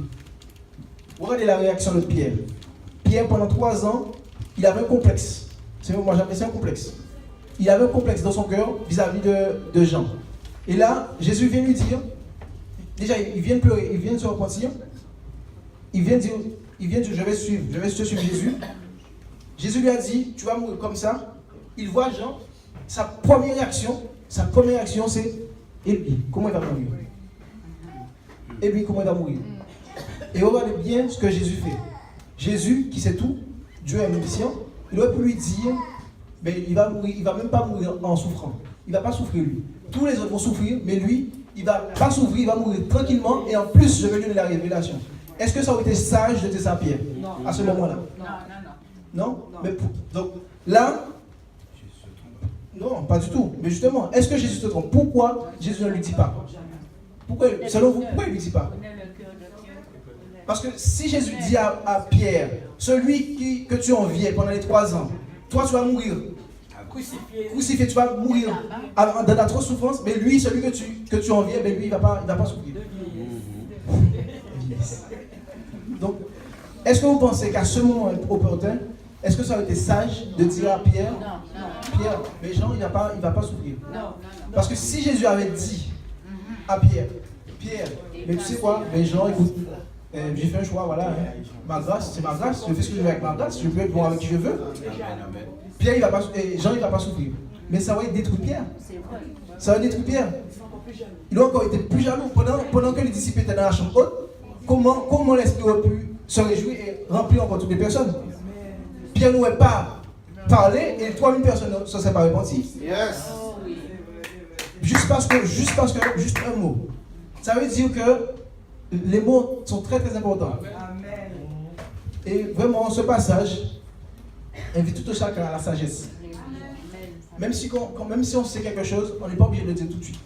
Regardez la réaction de Pierre. Pierre, pendant 3 ans, il avait un complexe. Moi, j'appelle ça un complexe. Il avait un complexe dans son cœur vis-à-vis de Jean. Et là, Jésus vient lui dire, déjà, il vient de pleurer, il vient de se repentir. Il vient de dire, je vais te suivre Jésus. Jésus lui a dit, tu vas mourir comme ça. Il voit Jean, sa première réaction, c'est, et lui, comment il va mourir? Et lui, comment il va mourir? Et regardez bien ce que Jésus fait. Jésus, qui sait tout, Dieu est omniscient, il aurait pu lui dire, mais il va même pas mourir en souffrant. Il ne va pas souffrir lui. Tous les autres vont souffrir, mais lui, il ne va pas souffrir, il va mourir tranquillement, et en plus, je vais lui donner la révélation. Est-ce que ça aurait été sage de dire ça à Pierre? Non. À ce moment-là? Non. Mais donc, là, non, pas du tout. Mais justement, est-ce que Jésus se trompe? Pourquoi Jésus ne lui dit pas? Selon vous, pourquoi il ne lui dit pas? Parce que si Jésus dit à Pierre, celui que tu enviais pendant les 3 ans, toi tu vas mourir. Crucifié, tu vas mourir dans la trop souffrance, mais lui, celui que tu enviais, lui, il ne va pas souffrir. Donc, est-ce que vous pensez qu'à ce moment opportun, est-ce que ça aurait été sage de dire à Pierre, Pierre, mais Jean, il ne va pas souffrir? Parce que si Jésus avait dit à Pierre, mais tu sais quoi, mais Jean, écoute, j'ai fait un choix, voilà, ma grâce, c'est ma grâce, je fais ce que je veux avec ma grâce, je peux être bon avec qui je veux. Jean, il ne va pas souffrir. Mais ça aurait détruit Pierre. Ça aurait détruit Pierre. Il aurait encore été plus jaloux. Pendant que les disciples étaient dans la chambre haute, comment l'Esprit aurait pu se réjouir et remplir encore toutes les personnes? Pierre n'aurait pas parlé et 3000 personnes ne se seraient pas repenties. Yes. Juste un mot. Ça veut dire que les mots sont très très importants. Amen. Et vraiment, ce passage invite tout chacun à la sagesse. Même si on sait quelque chose, on n'est pas obligé de le dire tout de suite.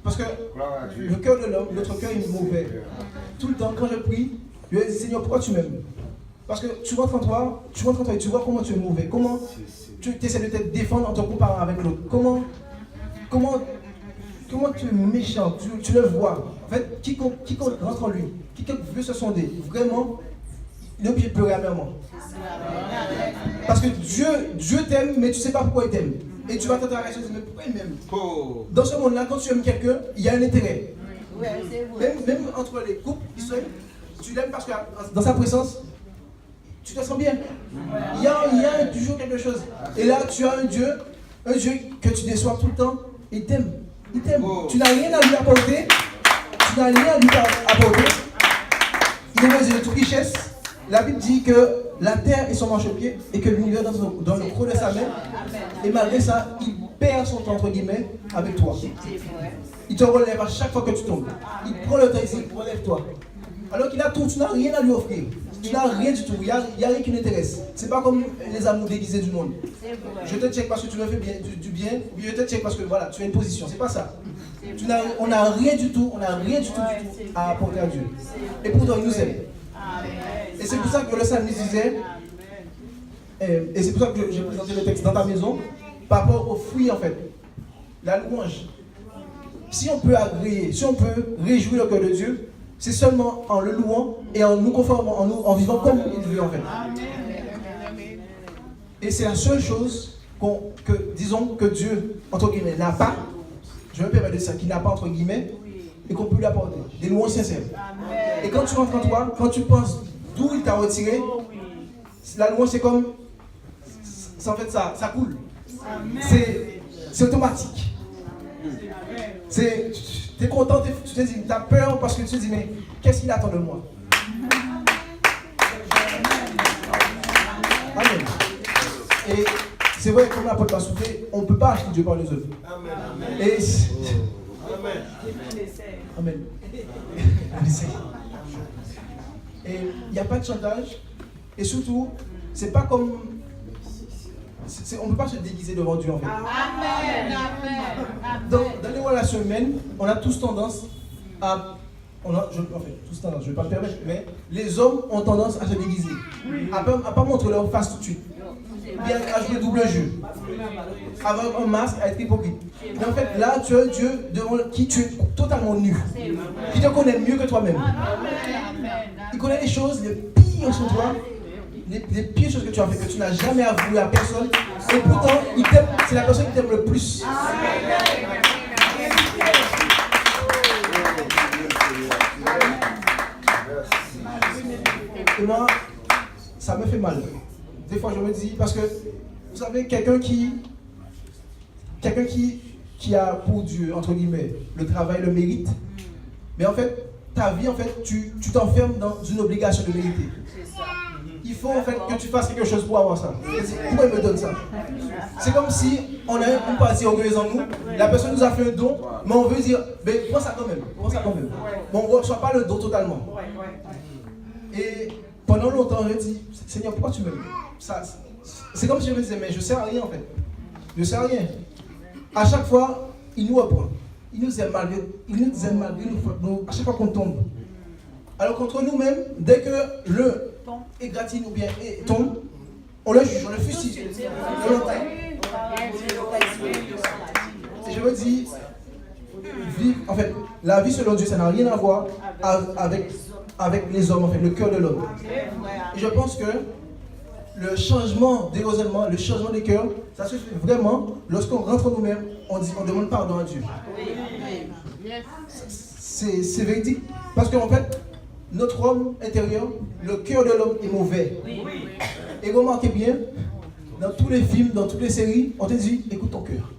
Parce que le cœur de l'homme, notre cœur est mauvais. Tout le temps, quand je prie, Je lui ai dit, Seigneur, pourquoi tu m'aimes? Parce que tu rentres en toi et tu vois comment tu es mauvais. Comment tu essaies de te défendre en te comparant avec l'autre. Comment tu es méchant, tu le vois. En fait, quiconque rentre en lui, quiconque veut se sonder, vraiment, il est obligé de pleurer amèrement. Parce que Dieu t'aime, mais tu ne sais pas pourquoi il t'aime. Et tu vas t'attendre à la question, mais pourquoi il m'aime? Dans ce monde-là, quand tu aimes quelqu'un, il y a un intérêt. Même entre les couples, tu l'aimes parce que dans sa présence, tu te sens bien. Il y a toujours quelque chose. Et là, tu as un Dieu que tu déçois tout le temps, il t'aime. Il t'aime. Tu n'as rien à lui apporter. Il est de toute richesse. La Bible dit que la terre est son marchepied et que l'univers dans le creux de sa main. Et malgré ça, il perd son temps, entre guillemets, avec toi. Il te relève à chaque fois que tu tombes. Il prend le temps ici, relève-toi. Alors qu'il a tout, tu n'as rien à lui offrir. Tu n'as rien du tout, il n'y a rien qui l'intéresse. C'est pas comme les amours déguisés du monde. Je te check parce que tu me fais du bien, ou je te check parce que voilà, tu as une position. C'est pas ça. On n'a rien du tout, à apporter à Dieu. Et pourtant, il nous aime. Et c'est pour ça que le psalmiste disait, et c'est pour ça que j'ai présenté le texte dans ta maison, par rapport aux fruits en fait, la louange. Si on peut agréer, si on peut réjouir le cœur de Dieu, c'est seulement en le louant et en nous conformant, en vivant comme il veut en fait. Et c'est la seule chose que Dieu, entre guillemets, n'a pas, je me permets de dire ça, qu'il n'a pas entre guillemets, et qu'on peut lui apporter. Des louanges sincères. Et quand tu rentres en toi, quand tu penses d'où il t'a retiré, la louange c'est comme, en fait ça coule. C'est automatique. Tu es content, tu te dis, tu as peur parce que tu te dis, mais qu'est-ce qu'il attend de moi? Amen. Et c'est vrai, comme l'apôtre l'a soufflé, on ne peut pas acheter Dieu par les œuvres. Et Amen. Et il n'y a pas de chantage. Et surtout, c'est pas comme. On ne peut pas se déguiser devant Dieu en fait. Amen. Dans les relations humaines, on a tous tendance à. Tous tendance, je ne vais pas me permettre, mais les hommes ont tendance à se déguiser. À ne pas montrer leur face tout de suite. Bien à jouer double jeu. Avoir un masque, à être hypocrite. Mais en fait, là, tu as un Dieu devant qui tu es totalement nu. Qui te connaît mieux que toi-même. Il connaît les choses les pires sur toi. Les pires choses que tu as fait, que tu n'as jamais avoué à personne. Et pourtant, il t'aime, c'est la personne qui t'aime le plus. Et moi, ça me fait mal. Des fois, je me dis, parce que, vous savez, quelqu'un qui a pour Dieu, entre guillemets, le travail, le mérite, mais en fait, ta vie, en fait, tu t'enfermes dans une obligation de mériter. Il faut en fait que tu fasses quelque chose pour avoir ça. Pourquoi il me donne ça? C'est comme si on a une partie orgueilleuse en nous, la personne nous a fait un don, mais on veut dire, mais prends ça quand même. Mais on ne reçoit pas le don totalement. Et pendant longtemps, je me dis, Seigneur, pourquoi tu m'aimes? C'est comme si je me disais, mais je ne sers à rien en fait. Je ne sers à rien. À chaque fois, il nous reprend. Il nous aime malgré nous, à chaque fois qu'on tombe. Alors contre nous-mêmes, dès que le égratigne ou bien tombe, on le juge, on le fusille. Et je me dis, en fait, la vie selon Dieu, ça n'a rien à voir avec les hommes, en fait, le cœur de l'homme. Et je pense que le changement des raisonnements, le changement des cœurs, ça se fait vraiment lorsqu'on rentre en nous-mêmes, on demande pardon à Dieu. C'est véridique. Parce qu'en fait, notre homme intérieur, le cœur de l'homme est mauvais. Et remarquez bien, dans tous les films, dans toutes les séries, on te dit, écoute ton cœur.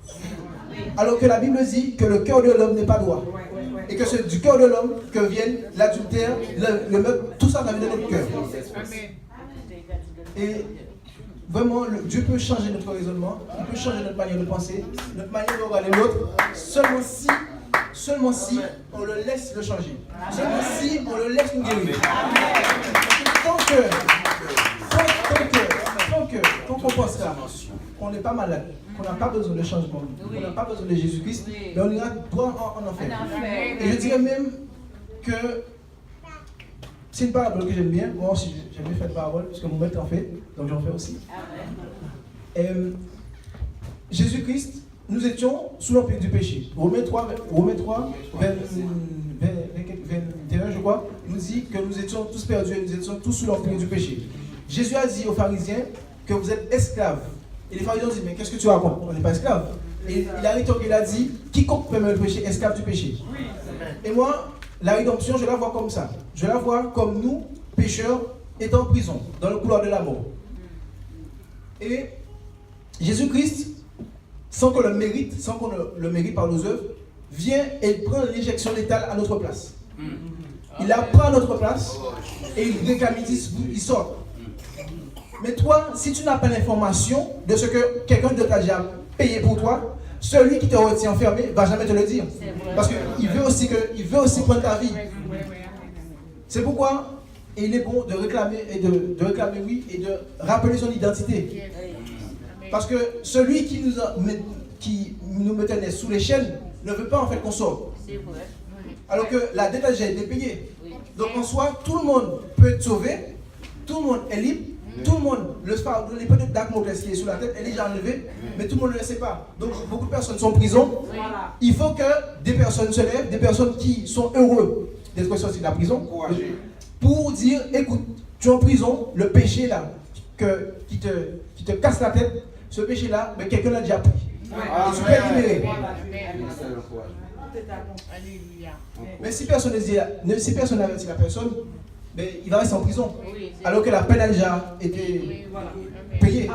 Alors que la Bible dit que le cœur de l'homme n'est pas droit. Et que c'est du cœur de l'homme que viennent l'adultère, le meurtre, tout ça vient de notre cœur. Et vraiment, Dieu peut changer notre raisonnement, il peut changer notre manière de penser, notre manière de regarder l'autre, seulement si on le laisse le changer. Seulement si on le laisse nous guérir. Tant qu'on pense ça, qu'on n'est pas malade, qu'on n'a pas besoin de changement, qu'on n'a pas besoin de Jésus-Christ, mais on ira droit en enfer. Et je dirais même que c'est une parabole que j'aime bien. Moi aussi, j'aime bien faire des paraboles, parce que mon maître en fait, donc j'en fais aussi. Jésus-Christ, nous étions sous l'empire du péché. Romains 3, 21, je crois, nous dit que nous étions tous perdus et nous étions tous sous l'empire du péché. Jésus a dit aux pharisiens que vous êtes esclaves. Et les pharisiens ont dit, mais qu'est-ce que tu racontes? On n'est pas esclaves. Et il a rétorqué, il a dit, quiconque permet le péché, esclave du péché. Et moi, la rédemption, je la vois comme ça. Je la vois comme nous, pécheurs, étant en prison, dans le couloir de la mort. Et Jésus-Christ, sans qu'on le mérite, sans qu'on le mérite par nos œuvres, vient et prend l'injection létale à notre place. Il la prend à notre place et il réclame, il sort. Mais toi, si tu n'as pas l'information de ce que quelqu'un de t'a déjà payé pour toi, celui qui te retient enfermé ne va jamais te le dire. Parce qu'il veut aussi prendre ta vie. C'est pourquoi il est bon de réclamer, oui, et de rappeler son identité. Parce que celui qui nous mettait sous les chaînes ne veut pas en fait qu'on sorte. Alors que la dette a déjà été payée. Donc en soi, tout le monde peut être sauvé, tout le monde est libre, tout le monde, l'épée de Damoclès qui est sous la tête, elle est déjà enlevée, mais tout le monde ne le sait pas. Donc beaucoup de personnes sont en prison. Il faut que des personnes se lèvent, des personnes qui sont heureux d'être sorties de la prison, pour dire, écoute, tu es en prison, le péché là, qui te casse la tête, ce péché là, mais quelqu'un l'a déjà pris. Et tu peux être libéré. Mais si personne n'avertit la personne, mais il va rester en prison. Alors que la peine a déjà été payée.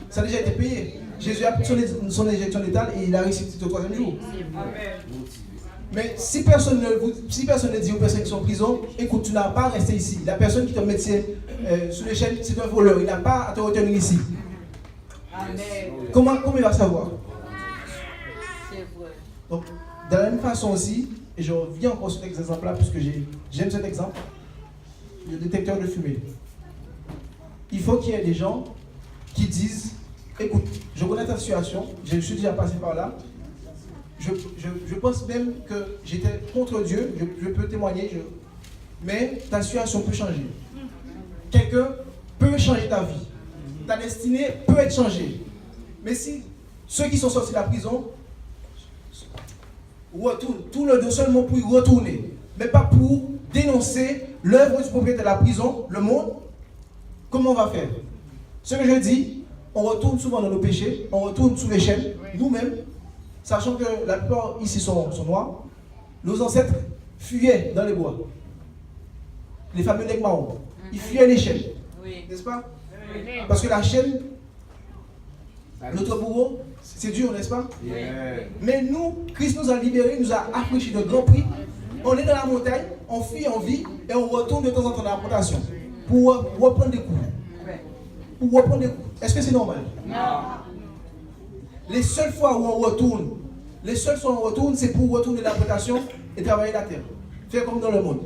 Ça a déjà été payé. Jésus a pris son injection létale et il a ressuscité au 3e jour. Mais si personne ne dit aux personnes qui sont en prison, écoute, tu n'as pas à rester ici. La personne qui te met sous les chaînes, c'est un voleur. Il n'a pas à te retenir ici. Comment il va savoir? Donc, de la même façon aussi, et je reviens encore sur cet exemple-là, puisque j'aime cet exemple, le détecteur de fumée. Il faut qu'il y ait des gens qui disent, écoute, je connais ta situation, je suis déjà passé par là, je pense même que j'étais contre Dieu, je peux témoigner, mais ta situation peut changer. Quelqu'un peut changer ta vie. Ta destinée peut être changée. Mais si ceux qui sont sortis de la prison retournent, tout le dos seulement pour y retourner, mais pas pour dénoncer l'œuvre du propriétaire de la prison, le monde, comment on va faire? Ce que je dis, on retourne souvent dans nos péchés, on retourne sous les chaînes, nous-mêmes, sachant que la plupart ici sont noirs. Nos ancêtres fuyaient dans les bois. Les fameux Negmaon. Ils fuyaient les chaînes. N'est-ce pas? Parce que la chaîne, notre bourreau, c'est dur, n'est-ce pas? Mais nous, Christ nous a libérés, nous a affranchis de grands prix. On est dans la montagne, on fuit, on vit, et on retourne de temps en temps dans la plantation pour reprendre des coups. Est-ce que c'est normal? Non. Les seules fois où on retourne, c'est pour retourner la plantation et travailler la terre. Faire comme dans le monde.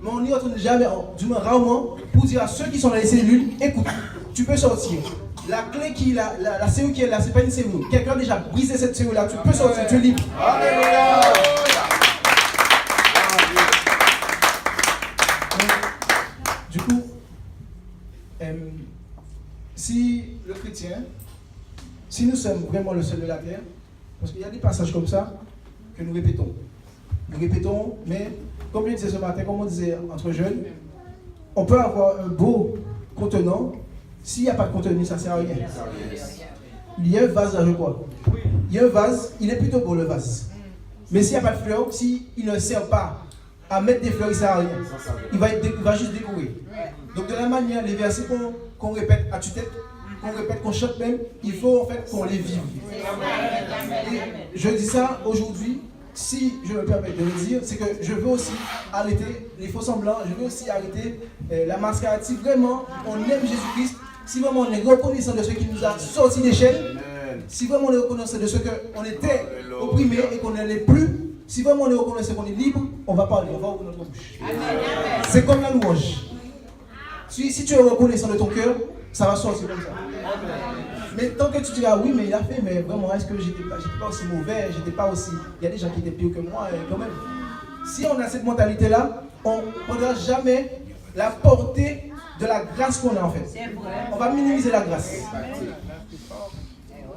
Mais on n'y retourne jamais, du moins rarement, pour dire à ceux qui sont dans les cellules, écoute, tu peux sortir. La clé qui est là, la cellule qui est là, c'est pas une cellule. Quelqu'un a déjà brisé cette cellule-là, tu peux sortir, tu es libre. Alléluia. Du coup, si le chrétien, si nous sommes vraiment le seul de la terre, parce qu'il y a des passages comme ça que nous répétons. Nous répétons, mais comme je disais ce matin, comme on disait entre jeunes, on peut avoir un beau contenant, s'il n'y a pas de contenu, ça ne sert à rien. Il y a un vase là, je crois. Il y a un vase, il est plutôt beau le vase. Mais s'il n'y a pas de fleurs, s'il ne sert pas à mettre des fleurs, il ne sert à rien. Il va juste décorer. Donc de la manière, les versets qu'on répète à tue-tête, qu'on répète, qu'on chante même, il faut en fait qu'on les vive. Et je dis ça aujourd'hui, si je me permets de le dire, c'est que je veux aussi arrêter les faux semblants, je veux aussi arrêter la mascarade. Si vraiment on aime Jésus-Christ, si vraiment on est reconnaissant de ce qui nous a sortis des chaînes, si vraiment on est reconnaissant de ce qu'on était opprimé et qu'on ne l'est plus, si vraiment on est reconnaissant qu'on est libre, on va parler, on va ouvrir notre bouche. C'est comme la louange. Si tu es reconnaissant de ton cœur, ça va sortir comme ça. Mais tant que tu diras oui, mais il a fait, mais vraiment, est-ce que j'étais pas aussi mauvais, j'étais pas aussi. Il y a des gens qui étaient pires que moi, et quand même. Si on a cette mentalité-là, on ne prendra jamais la portée de la grâce qu'on a en fait. C'est vrai. On va minimiser la grâce.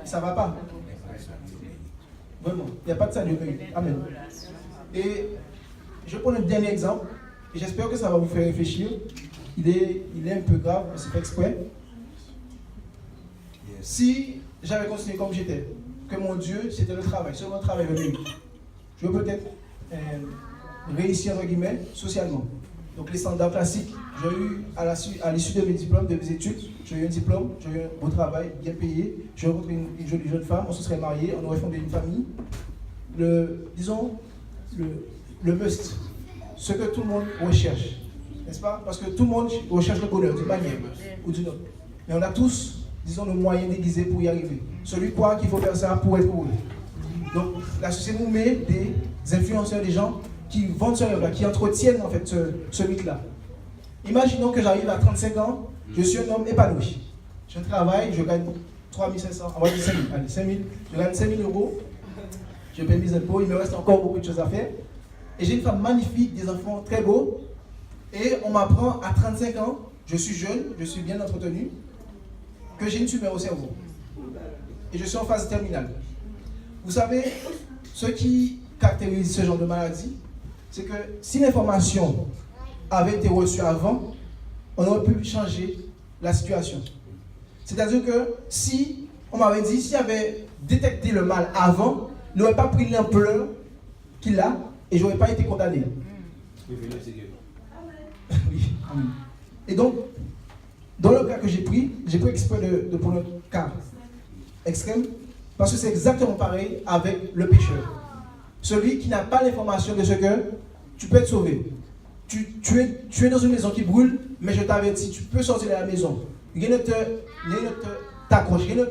Ça va pas. Vraiment, il n'y a pas de salut. Amen. Et je prends un dernier exemple, et j'espère que ça va vous faire réfléchir. Il est un peu grave, c'est fait exprès. Si j'avais continué comme j'étais, que mon Dieu, c'était le travail, seulement le travail le mérite, je veux peut-être réussir, entre guillemets, socialement. Donc les standards classiques, j'ai eu, à l'issue de mes diplômes, de mes études, j'ai eu un diplôme, j'ai eu un beau travail, bien payé, j'ai rencontré une jolie jeune femme, on se serait mariés, on aurait fondé une famille. Disons, le must, ce que tout le monde recherche, n'est-ce pas? Parce que tout le monde recherche le bonheur d'une manière ou d'une autre. Mais on a tous, disons, le moyen déguisé pour y arriver. Celui croit qu'il faut faire ça pour être heureux. Donc la société nous met des influenceurs, des gens qui vendent ce rêve-là, qui entretiennent en fait ce mythe-là. Imaginons que j'arrive à 35 ans, je suis un homme épanoui. Je travaille, je gagne 3500, on va dire 5000, allez, 5000, je gagne 5000 euros, je paye mes impôts, il me reste encore beaucoup de choses à faire. Et j'ai une femme magnifique, des enfants très beaux, et on m'apprend à 35 ans, je suis jeune, je suis bien entretenu, que j'ai une tumeur au cerveau. Et je suis en phase terminale. Vous savez, ce qui caractérise ce genre de maladie, c'est que si l'information avait été reçue avant, on aurait pu changer la situation. C'est-à-dire que si on m'avait dit, s'il avait détecté le mal avant, il n'aurait pas pris l'ampleur qu'il a et je n'aurais pas été condamné. Oui, amen. Et donc, dans le cas que j'ai pris exprès de prendre un cas extrême, parce que c'est exactement pareil avec le pécheur. Celui qui n'a pas l'information de ce que tu peux être sauvé. Tu es dans une maison qui brûle, mais je t'avertis, tu peux sortir de la maison. Rien ne t'accroche, rien ne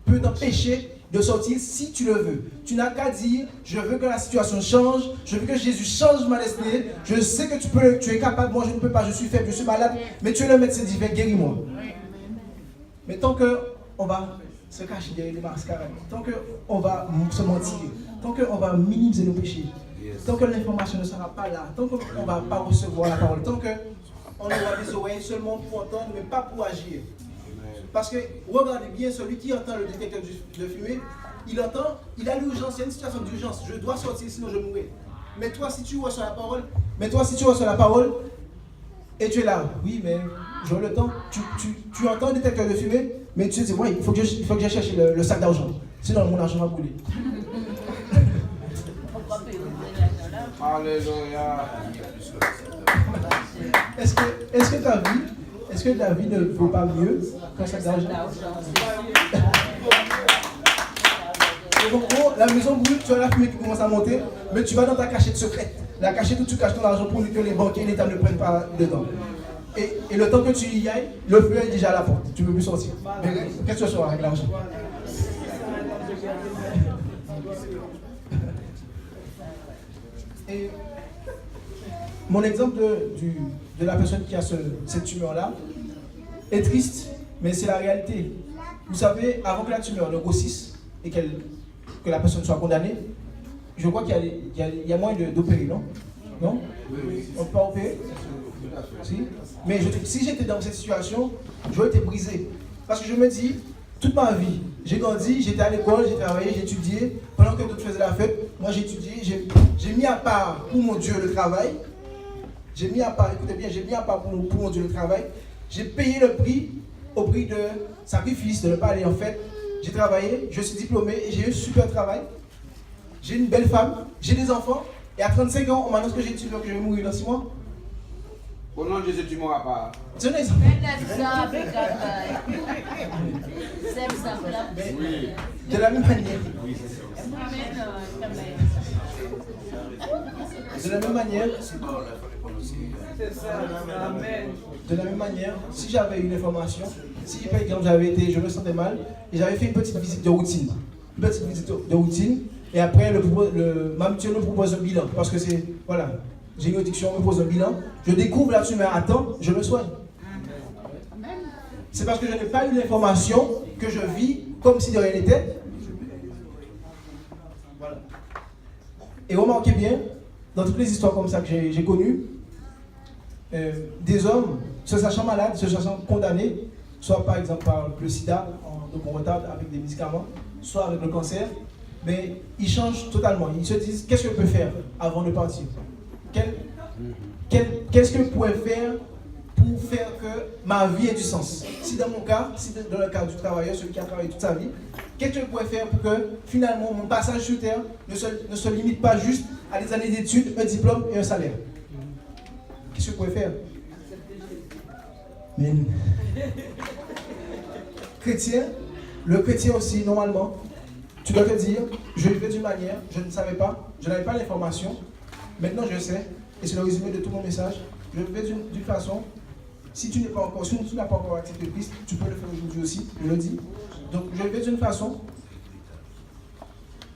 peut t'empêcher de sortir si tu le veux. Tu n'as qu'à dire, je veux que la situation change, je veux que Jésus change ma destinée, je sais que tu es capable, moi je ne peux pas, je suis faible, je suis malade, mais tu es le médecin divin, guéris-moi. Mais tant qu'on va se cacher derrière les mascarades, tant qu'on va se mentir, tant qu'on va minimiser nos péchés, tant que l'information ne sera pas là, tant qu'on ne va pas recevoir la parole, tant qu'on aura des oreilles seulement pour entendre, mais pas pour agir. Parce que, regardez bien, celui qui entend le détecteur de fumée, il a l'urgence, il y a une situation d'urgence, je dois sortir sinon je mourrai. Mais toi, si tu reçois la parole, et tu es là, oui, mais j'ai le temps, tu entends le détecteur de fumée, mais tu te dis, ouais, il faut que j'aille chercher le sac d'argent, sinon mon argent va brûler. Alléluia. Est-ce que ta vie ne vaut pas mieux qu'un sac d'argent? En gros, la maison brûle, tu as la fumée qui commence à monter, mais tu vas dans ta cachette secrète. La cachette où tu caches ton argent pour que les banquiers et l'État ne prennent pas dedans. Et le temps que tu y ailles, le feu est déjà à la porte. Tu ne peux plus sortir. Mais qu'est-ce que tu feras avec l'argent? Et mon exemple de la personne qui a cette tumeur-là est triste, mais c'est la réalité. Vous savez, avant que la tumeur ne grossisse et que la personne soit condamnée, je crois qu'il y a moyen d'opérer, non? Non? On ne peut pas opérer? Si? Mais si j'étais dans cette situation, j'aurais été brisé. Parce que je me dis, toute ma vie, j'ai grandi, j'étais à l'école, j'ai travaillé, j'ai étudié. Pendant que d'autres faisaient la fête, moi j'ai étudié, j'ai mis à part pour mon Dieu le travail. J'ai mis à part, écoutez bien, j'ai mis à part pour mon Dieu le travail. J'ai payé le prix au prix de sacrifice, de ne pas aller en fête. J'ai travaillé, je suis diplômé et j'ai eu un super travail. J'ai une belle femme, j'ai des enfants. Et à 35 ans, on m'annonce que j'ai une tumeur, que je vais mourir dans 6 mois. Au nom de Jésus, tu ne mourras pas. C'est un exemple. Oui. De la même manière. De la même manière. De la même manière, si j'avais une information, si par exemple je me sentais mal, et j'avais fait une petite visite de routine. Et après, ma mutuelle me propose un bilan, parce que c'est, voilà, j'ai une réduction, on me pose un bilan, je découvre la tumeur à temps, je me soigne. C'est parce que je n'ai pas eu l'information que je vis comme si de rien n'était. Voilà. Et remarquez bien, dans toutes les histoires comme ça que j'ai connues, des hommes se sachant malades, se sachant condamnés, soit par exemple par le sida, donc on retarde avec des médicaments, soit avec le cancer, mais ils changent totalement. Ils se disent, qu'est-ce que je peux faire avant de partir? Qu'est-ce que je pourrais faire pour faire que ma vie ait du sens? Si dans mon cas, si dans le cas du travailleur, celui qui a travaillé toute sa vie, qu'est-ce que je pourrais faire pour que finalement mon passage sur terre ne se limite pas juste à des années d'études, un diplôme et un salaire? Qu'est-ce que je pourrais faire? Mais le chrétien aussi, normalement, tu dois te dire, je vivais d'une manière, je ne savais pas, je n'avais pas l'information, maintenant je sais, et c'est le résumé de tout mon message, je vivais d'une façon, si tu n'as pas encore accepté Christ, tu peux le faire aujourd'hui aussi, je le dis. Donc je vivais d'une façon,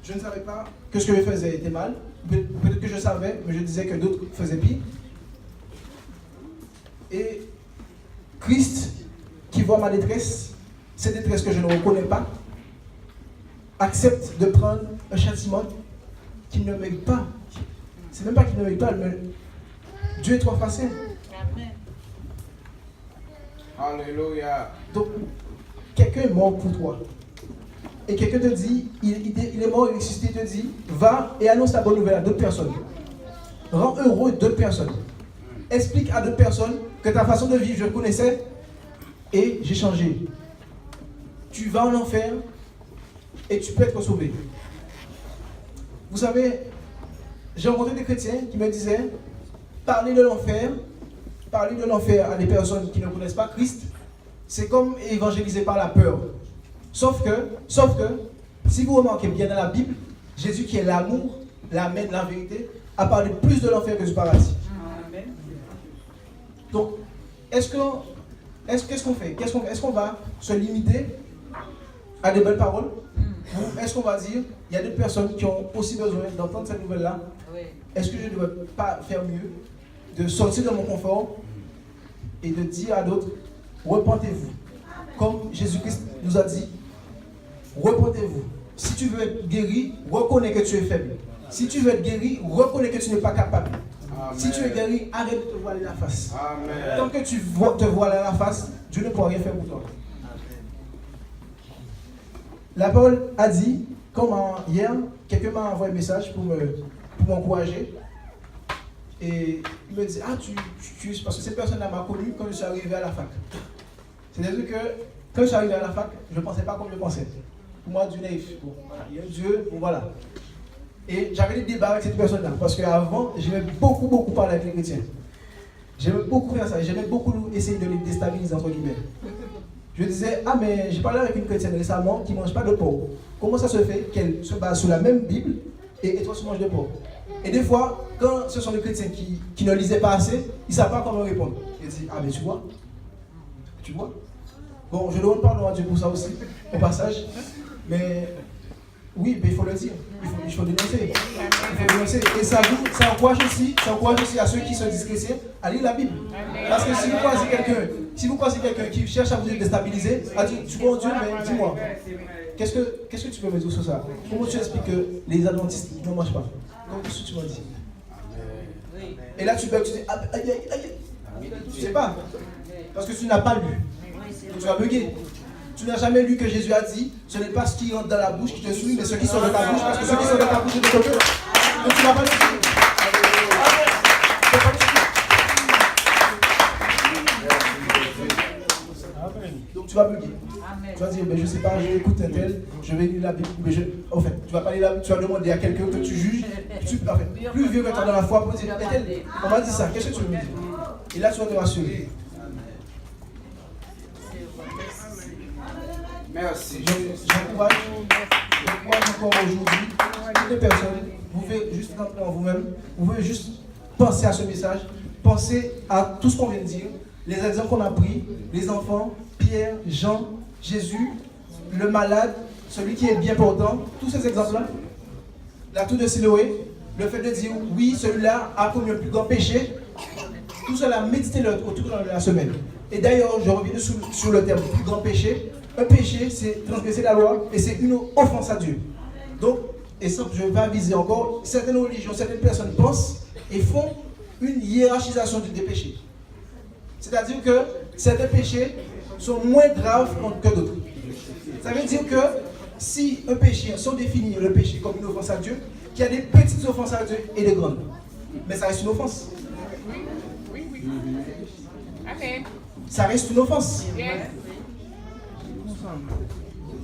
je ne savais pas que ce que je faisais était mal, peut-être que je savais, mais je disais que d'autres faisaient pire. Et Christ, qui voit ma détresse, cette détresse que je ne reconnais pas, accepte de prendre un châtiment qu'il ne mérite pas. C'est même pas qu'il ne mérite pas, mais Dieu est trop facile. Alléluia. Donc, quelqu'un est mort pour toi. Et quelqu'un te dit, il est mort, il est ressuscité, il te dit, va et annonce la bonne nouvelle à d'autres personnes. Rends heureux d'autres personnes. Explique à d'autres personnes que ta façon de vivre, je le connaissais et j'ai changé. Tu vas en enfer et tu peux être sauvé. Vous savez, j'ai rencontré des chrétiens qui me disaient, parler de l'enfer à des personnes qui ne connaissent pas Christ, c'est comme évangéliser par la peur. Sauf que, si vous remarquez bien dans la Bible, Jésus qui est l'amour, l'amène, la vérité, a parlé plus de l'enfer que du paradis. Donc, qu'est-ce qu'on fait? Est-ce qu'on va se limiter à des belles paroles? Ou est-ce qu'on va dire, il y a des personnes qui ont aussi besoin d'entendre cette nouvelle-là? Est-ce que je ne dois pas faire mieux de sortir de mon confort et de dire à d'autres, repentez-vous. Comme Jésus-Christ nous a dit, repentez-vous. Si tu veux être guéri, reconnais que tu es faible. Si tu veux être guéri, reconnais que tu n'es pas capable. Amen. Si tu es guéri, arrête de te voiler la face. Amen. Tant que tu te voiles la face, Dieu ne pourra rien faire pour toi. La parole a dit, comme hier, quelqu'un m'a envoyé un message pour m'encourager. Et il me dit, parce que cette personne-là m'a connu quand je suis arrivé à la fac. C'est-à-dire que quand je suis arrivé à la fac, je ne pensais pas comme je pensais. Pour moi, Dieu naïf. Bon, voilà, il y a Dieu, bon voilà. Et j'avais des débats avec cette personne-là, parce qu'avant, j'aimais beaucoup parler avec les chrétiens. J'aimais beaucoup faire ça, j'aimais beaucoup essayer de les déstabiliser, entre guillemets. Je disais, mais j'ai parlé avec une chrétienne récemment qui ne mange pas de porc. Comment ça se fait qu'elle se base sur la même Bible et toi tu manges de porc? Et des fois, quand ce sont des chrétiens qui ne lisaient pas assez, ils ne savent pas comment répondre. Ils disent, mais tu vois? Tu vois? Bon, je demande pardon à Dieu pour ça aussi, au passage. Mais oui, mais il faut le dire. Il faut dénoncer. Il faut dénoncer. Et ça encourage aussi à ceux qui se disent chrétiens à lire la Bible. Parce que si vous croisez quelqu'un qui cherche à vous déstabiliser, à dire, tu vois Dieu, mais dis-moi, qu'est-ce que tu peux me dire sur ça? Comment tu expliques que les adventistes ne mangent pas? Donc, qu'est-ce que tu m'as dit? Et là, tu dis, aïe. Tu ne sais pas. Parce que tu n'as pas lu. Tu vas bugger. Tu n'as jamais lu que Jésus a dit, ce n'est pas ce qui rentre dans la bouche qui te souille, mais ce qui sort de ta bouche, parce que ce qui sort de ta bouche est de ton cœur. Donc tu n'as pas lu. Donc tu vas bugger. Tu vas dire, je ne sais pas, je vais écouter un tel, je vais lire la Bible, mais en fait, tu vas pas lire la Bible, tu vas demander à quelqu'un que tu juges, plus vieux que toi dans la foi, pour dire, on m'a dit ça, qu'est-ce que tu veux me dire? Et là, tu vas te rassurer. Merci. J'encourage encore aujourd'hui toutes les personnes, vous pouvez juste rentrer en vous-même, vous pouvez juste penser à ce message, penser à tout ce qu'on vient de dire, les exemples qu'on a pris, les enfants, Pierre, Jean, Jésus, le malade, celui qui est bien portant, tous ces exemples-là, la tour de Siloé, le fait de dire oui, celui-là a commis un plus grand péché, tout cela, méditez-le autour de la semaine. Et d'ailleurs, je reviens sur le terme plus grand péché. Un péché, c'est transgresser la loi et c'est une offense à Dieu. Donc, et ça, je vais aviser encore, certaines religions, certaines personnes pensent et font une hiérarchisation des péchés. C'est-à-dire que certains péchés sont moins graves que d'autres. Ça veut dire que si un péché, si on définit le péché comme une offense à Dieu, qu'il y a des petites offenses à Dieu et des grandes. Mais ça reste une offense. Amen. Ça reste une offense. Yes.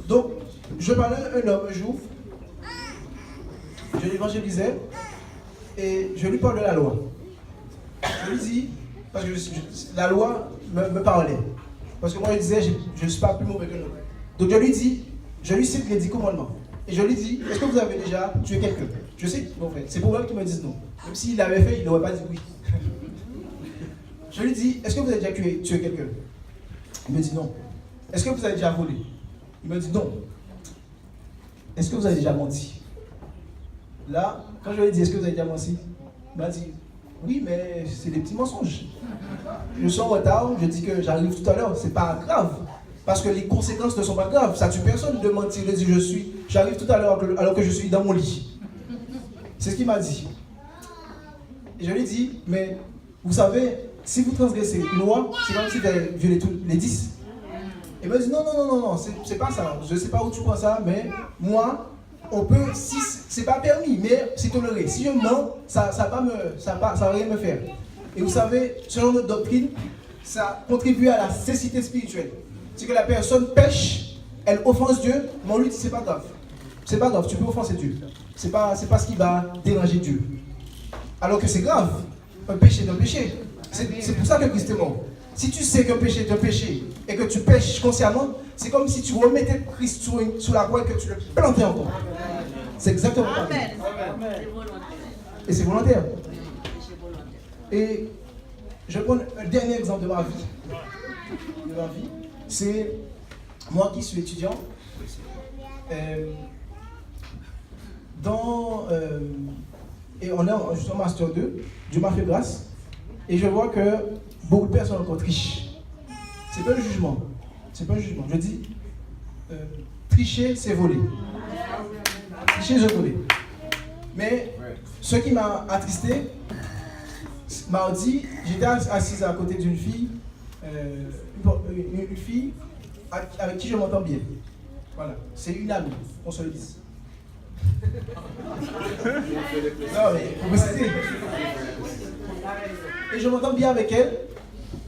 Donc, je parlais à un homme un jour, je l'évangélisais et je lui parle de la loi. Je lui dis, parce que la loi me parlait. Parce que moi je disais, je ne suis pas plus mauvais que l'autre. Donc je lui cite les 10 commandements. Et je lui dis, est-ce que vous avez déjà tué quelqu'un? Je sais, bon, en fait, c'est pour eux qui me disent non. Même s'il l'avait fait, il n'aurait pas dit oui. Je lui dis, est-ce que vous avez déjà tué quelqu'un? Il me dit non. Est-ce que vous avez déjà volé? Il me dit non. Est-ce que vous avez déjà menti? Là, quand je lui ai dit, est-ce que vous avez déjà menti? Il m'a dit, oui, mais c'est des petits mensonges. Je suis en retard, je dis que j'arrive tout à l'heure, c'est pas grave. Parce que les conséquences ne sont pas graves. Ça tue personne de mentir, de dire j'arrive tout à l'heure alors que je suis dans mon lit. C'est ce qu'il m'a dit. Et je lui ai dit, mais vous savez, si vous transgressez une loi, c'est comme si vous avez violé tous les 10. Il m'a dit non, c'est pas ça. Je ne sais pas où tu prends ça, mais moi, on peut, si c'est pas permis, mais c'est toléré. Si je mens, ça va rien me faire. Et vous savez, selon notre doctrine, ça contribue à la cécité spirituelle. C'est que la personne pêche, elle offense Dieu, mais on lui dit c'est pas grave. C'est pas grave, tu peux offenser Dieu. C'est pas ce qui va déranger Dieu. Alors que c'est grave. Un péché est un péché. C'est pour ça que Christ est mort. Si tu sais qu'un péché est un péché et que tu pêches consciemment, c'est comme si tu remettais Christ sous la croix et que tu le plantais encore. C'est exactement pareil. Et c'est volontaire. Et je prends un dernier exemple de ma vie. C'est moi qui suis étudiant. Et on est juste en Master 2. Dieu m'a fait grâce. Et je vois que beaucoup de personnes encore trichent. C'est pas un jugement. C'est pas un jugement. Je dis, tricher, c'est voler. Tricher, c'est voler. Mais ce qui m'a attristé, mardi, j'étais assise à côté d'une fille, une fille avec qui je m'entends bien. Voilà, c'est une amie, on se le dise. Non, mais il faut préciser. Et je m'entends bien avec elle,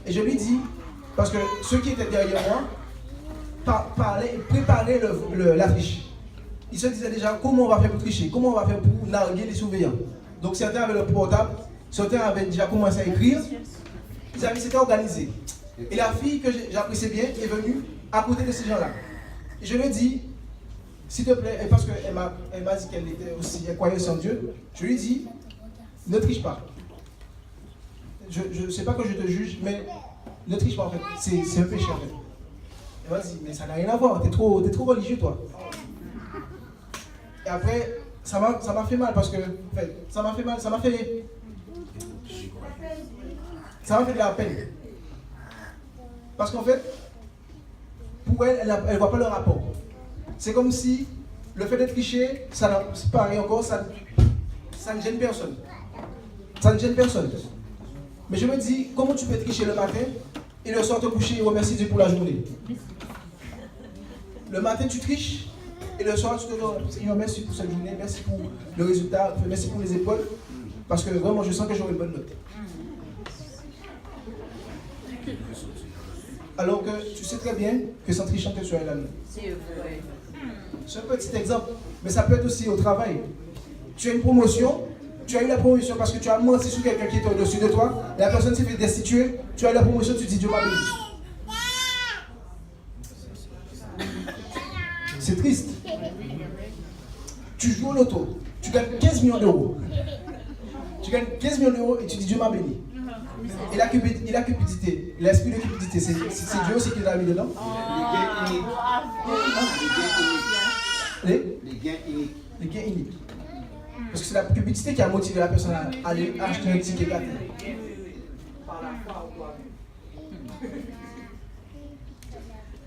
et je lui dis, parce que ceux qui étaient derrière moi préparaient la triche. Ils se disaient déjà comment on va faire pour tricher, comment on va faire pour narguer les surveillants. Donc certains avaient le portable, certains avaient déjà commencé à écrire, c'était organisé. Et la fille que j'appréciais bien est venue à côté de ces gens-là. Et je lui ai dit, s'il te plaît, et parce qu'elle m'a dit qu'elle croyait aussi en Dieu, je lui ai dit, ne triche pas. Je ne sais pas que je te juge, mais ne triche pas en fait. C'est un péché en fait. Elle m'a dit, mais ça n'a rien à voir, t'es trop religieux toi. Et après, ça m'a fait mal parce que, en fait, ça m'a fait de la peine. Parce qu'en fait, pour elle, elle ne voit pas le rapport. C'est comme si le fait d'être triché, c'est pareil encore, ça ne gêne personne. Ça ne gêne personne. Mais je me dis, comment tu peux tricher le matin et le soir te coucher et remercier Dieu pour la journée? Le matin, tu triches et le soir, tu te dis, Seigneur, merci pour cette journée, merci pour le résultat, merci pour les épaules, parce que vraiment, je sens que j'aurai une bonne note. Alors que tu sais très bien que sans trichant que tu as la note. C'est un petit exemple, mais ça peut être aussi au travail. Tu as une promotion, tu as eu la promotion parce que tu as menti sur quelqu'un qui est au-dessus de toi, et la personne s'est fait destituer, tu as eu la promotion, tu dis Dieu m'a béni. C'est triste. Tu joues au loto, tu gagnes 15 millions d'euros. Tu gagnes 15 millions d'euros et tu dis Dieu m'a béni. Et la cupidité, l'esprit de cupidité, c'est Dieu aussi qui l'a mis dedans. Les gains iniques. Parce que c'est la cupidité qui a motivé la personne à aller acheter un ticket gâté.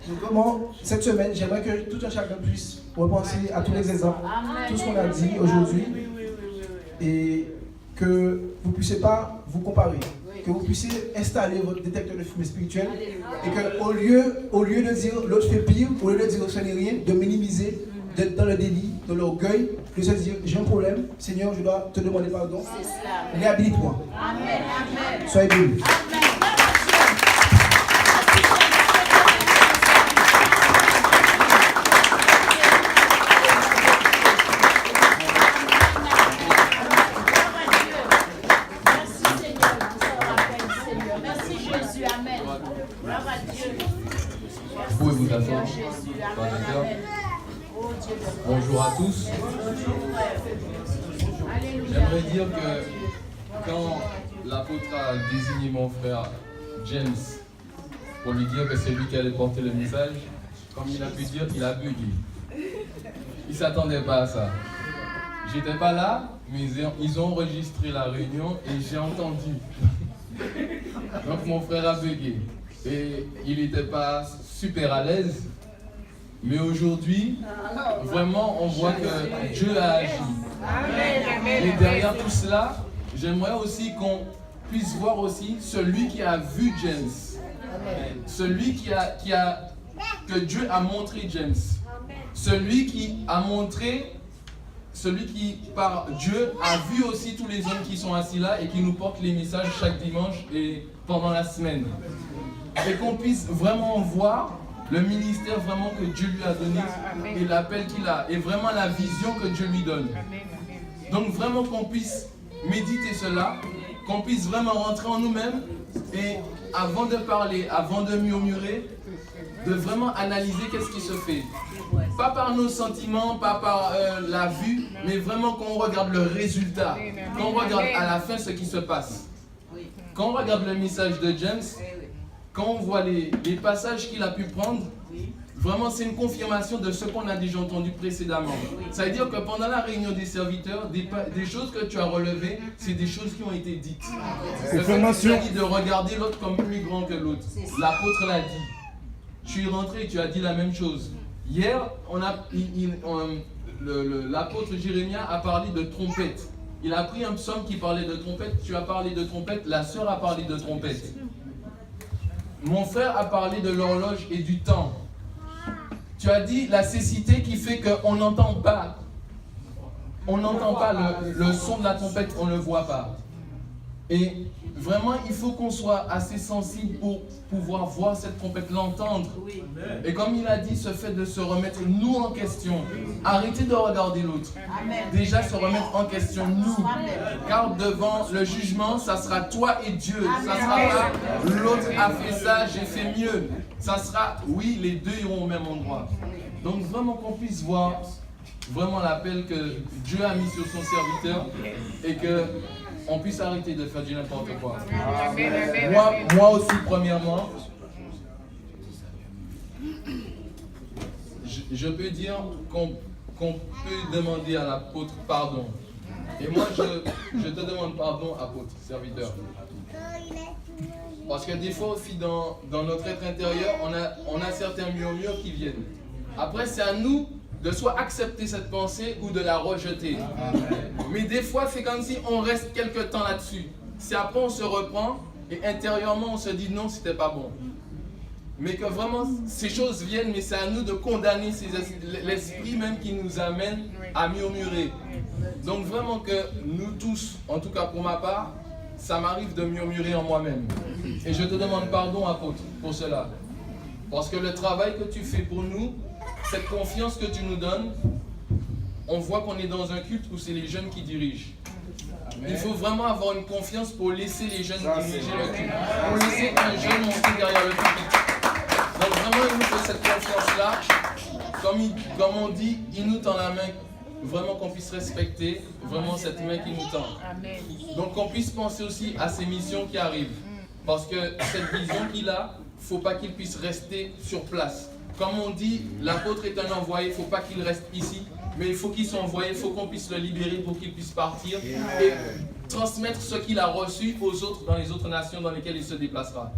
Donc vraiment, cette semaine, j'aimerais que tout un chacun puisse repenser à tous les exemples, tout ce qu'on a dit aujourd'hui, et que vous ne puissiez pas vous comparer. que vous puissiez installer votre détecteur de fumée spirituel et que au lieu de dire l'autre fait pire, au lieu de dire ce n'est rien, de minimiser, d'être dans le déni, dans l'orgueil, de se dire j'ai un problème, Seigneur, je dois te demander pardon. Réhabilite-moi. Amen. Soyez bénis. Vous pouvez vous asseoir. Bonjour à tous. J'aimerais dire que quand l'apôtre a désigné mon frère James pour lui dire que c'est lui qui allait porter le message, comme il a pu dire, il a bugué. Il ne s'attendait pas à ça. J'étais pas là, mais ils ont enregistré la réunion et j'ai entendu. Donc mon frère a bugué. Et il n'était pas super à l'aise. Mais aujourd'hui, vraiment, on voit que Dieu a agi. Et derrière tout cela, j'aimerais aussi qu'on puisse voir aussi celui qui a vu James. Celui que Dieu a montré James. Celui qui a montré, celui qui par Dieu a vu aussi tous les hommes qui sont assis là et qui nous portent les messages chaque dimanche et pendant la semaine. Et qu'on puisse vraiment voir le ministère vraiment que Dieu lui a donné et l'appel qu'il a et vraiment la vision que Dieu lui donne. Donc vraiment qu'on puisse méditer cela, qu'on puisse vraiment rentrer en nous-mêmes et avant de parler, avant de murmurer, de vraiment analyser qu'est-ce qui se fait. Pas par nos sentiments, pas par la vue, mais vraiment qu'on regarde le résultat, qu'on regarde à la fin ce qui se passe. Quand on regarde le message de James, quand on voit les passages qu'il a pu prendre, vraiment c'est une confirmation de ce qu'on a déjà entendu précédemment. Ça veut dire que pendant la réunion des serviteurs, des choses que tu as relevées, c'est des choses qui ont été dites. Le fait que tu as dit de regarder l'autre comme plus grand que l'autre. L'apôtre l'a dit. Je suis rentré, tu as dit la même chose. Hier, l'apôtre Jérémie a parlé de trompette. Il a pris un psaume qui parlait de trompette, tu as parlé de trompette, la sœur a parlé de trompette. Mon frère a parlé de l'horloge et du temps. Tu as dit la cécité qui fait qu'on n'entend pas. On n'entend pas le son de la trompette, on ne le voit pas. Et vraiment, il faut qu'on soit assez sensible pour pouvoir voir cette trompette, l'entendre. Et comme il a dit, ce fait de se remettre nous en question. Arrêtez de regarder l'autre. Déjà se remettre en question nous. Car devant le jugement, ça sera toi et Dieu. Ça sera pas l'autre a fait ça, j'ai fait mieux. Ça sera, oui, les deux iront au même endroit. Donc vraiment qu'on puisse voir vraiment l'appel que Dieu a mis sur son serviteur et que on puisse arrêter de faire du n'importe quoi. Moi aussi, premièrement, je peux dire qu'on peut demander à l'apôtre pardon. Et moi, je te demande pardon, apôtre, serviteur. Parce que des fois aussi, dans notre être intérieur, on a certains murmures qui viennent. Après, c'est à nous de soit accepter cette pensée ou de la rejeter. Mais des fois, c'est comme si on reste quelque temps là-dessus. C'est après on se reprend et intérieurement on se dit non, c'était pas bon. Mais que vraiment ces choses viennent, mais c'est à nous de condamner l'esprit même qui nous amène à murmurer. Donc vraiment que nous tous, en tout cas pour ma part, ça m'arrive de murmurer en moi-même. Et je te demande pardon, apôtre, pour cela. Parce que le travail que tu fais pour nous, cette confiance que tu nous donnes, on voit qu'on est dans un culte où c'est les jeunes qui dirigent. Amen. Il faut vraiment avoir une confiance pour laisser les jeunes diriger le culte. Pour laisser un jeune monter derrière le culte. Donc vraiment, il nous faut cette confiance-là. Comme on dit, il nous tend la main. Vraiment qu'on puisse respecter vraiment cette main qui nous tend. Donc qu'on puisse penser aussi à ces missions qui arrivent. Parce que cette vision qu'il a, il ne faut pas qu'il puisse rester sur place. Comme on dit, l'apôtre est un envoyé, il ne faut pas qu'il reste ici, mais il faut qu'il soit envoyé, il faut qu'on puisse le libérer pour qu'il puisse partir et transmettre ce qu'il a reçu aux autres dans les autres nations dans lesquelles il se déplacera.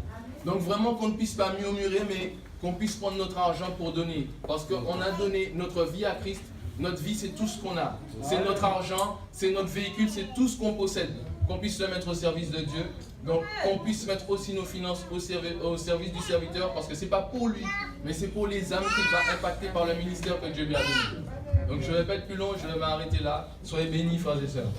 Donc vraiment qu'on ne puisse pas murmurer, mais qu'on puisse prendre notre argent pour donner. Parce qu'on a donné notre vie à Christ, notre vie c'est tout ce qu'on a. C'est notre argent, c'est notre véhicule, c'est tout ce qu'on possède. qu'on puisse le mettre au service de Dieu, donc qu'on puisse mettre aussi nos finances au service du serviteur, parce que ce n'est pas pour lui, mais c'est pour les âmes qu'il va impacter par le ministère que Dieu lui a donné. Donc je ne vais pas être plus long, je vais m'arrêter là. Soyez bénis, frères et sœurs.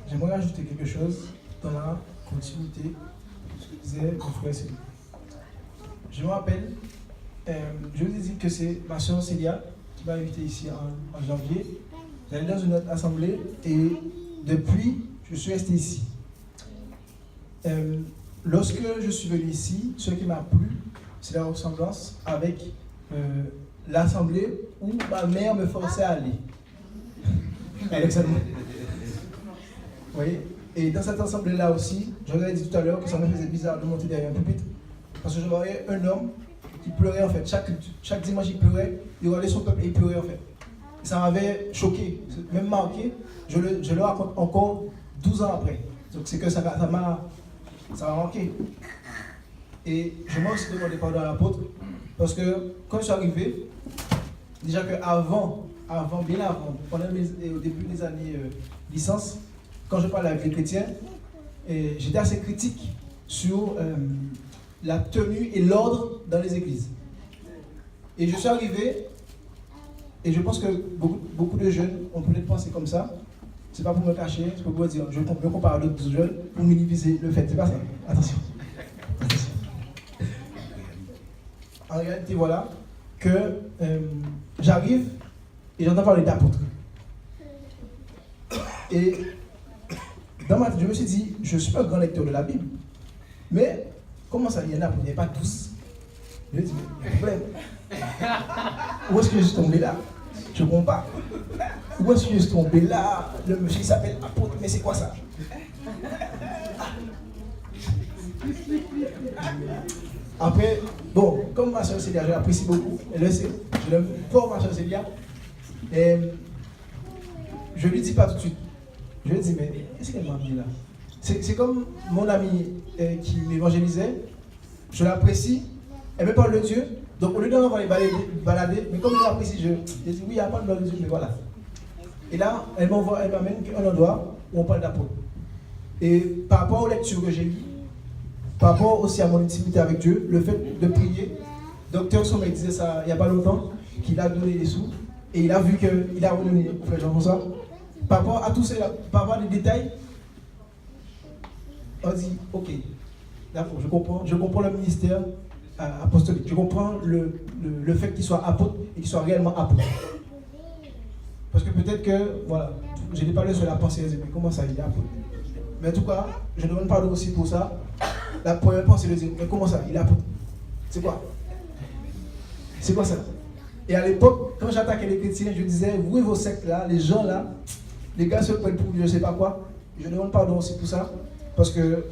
J'aimerais ajouter quelque chose dans la continuité de ce que disait mon frère Céline. Je me rappelle, je vous ai dit que c'est ma soeur Célia qui m'a invité ici en janvier. J'allais dans une autre assemblée et depuis, je suis resté ici. Lorsque je suis venu ici, ce qui m'a plu, c'est la ressemblance avec l'assemblée où ma mère me forçait à aller. Alexandre. Vous voyez? Et dans cette assemblée-là aussi, je vous avais dit tout à l'heure que ça me faisait bizarre de monter derrière un pupitre. Parce que je voyais un homme qui pleurait en fait. Chaque dimanche, il pleurait. Il regardait son peuple et il pleurait en fait. Et ça m'avait choqué, même marqué. Je le raconte encore 12 ans après. Donc c'est que ça m'a marqué. Et je m'ai aussi demandé pardon à l'apôtre. Parce que quand je suis arrivé, déjà que bien avant, au début des années licence, quand je parlais avec les chrétiens, j'étais assez critique sur la tenue et l'ordre dans les églises. Et je suis arrivé, et je pense que beaucoup de jeunes ont peut-être pensé comme ça. C'est pas pour me cacher, c'est pour vous dire, je me compare à d'autres jeunes pour minimiser le fait. C'est pas ça. Attention. En réalité, voilà, que j'arrive et j'entends parler d'apôtres. Et dans ma tête, je me suis dit, je suis pas un grand lecteur de la Bible, mais comment ça, il y en a, il n'y a pas tous. Je me dis, mais il y a un problème. Où est-ce que je suis tombé là? Je ne comprends pas. Où est-ce que je suis tombé là? Le monsieur s'appelle apôtre, mais c'est quoi ça? Après, bon, comme ma soeur Célia, je l'apprécie beaucoup, elle le sait, je l'aime fort, ma soeur Célia. Et je ne lui dis pas tout de suite. Je lui dis, mais qu'est-ce qu'elle m'a dit là? C'est comme mon ami qui m'évangélisait, je l'apprécie, elle me parle de Dieu, donc au lieu d'en avoir les balader, mais comme je l'apprécie, je dis oui, elle parle de Dieu, mais voilà. Et là, elle m'amène à un endroit où on parle d'apôtre. Et par rapport aux lectures que j'ai lues, par rapport aussi à mon intimité avec Dieu, le fait de prier, Dr Sommet disait ça il n'y a pas longtemps, qu'il a donné des sous, et il a vu qu'il a redonné au frère Jean-François. Par rapport à tous ces, par rapport à des détails, on dit, ok, d'accord, je comprends le ministère apostolique, je comprends le fait qu'il soit apôtre et qu'il soit réellement apôtre. Parce que peut-être que, voilà, je n'ai pas parlé sur la pensée, mais comment ça, il est apôtre? Mais en tout cas, je demande pardon aussi pour ça. La première pensée de dire, mais comment ça, il est apôtre? C'est quoi? C'est quoi ça? Et à l'époque, quand j'attaquais les chrétiens, je disais, vous et vos sectes là, les gens là, les gars se prennent pour je ne sais pas quoi. Je demande pardon aussi pour ça. Parce que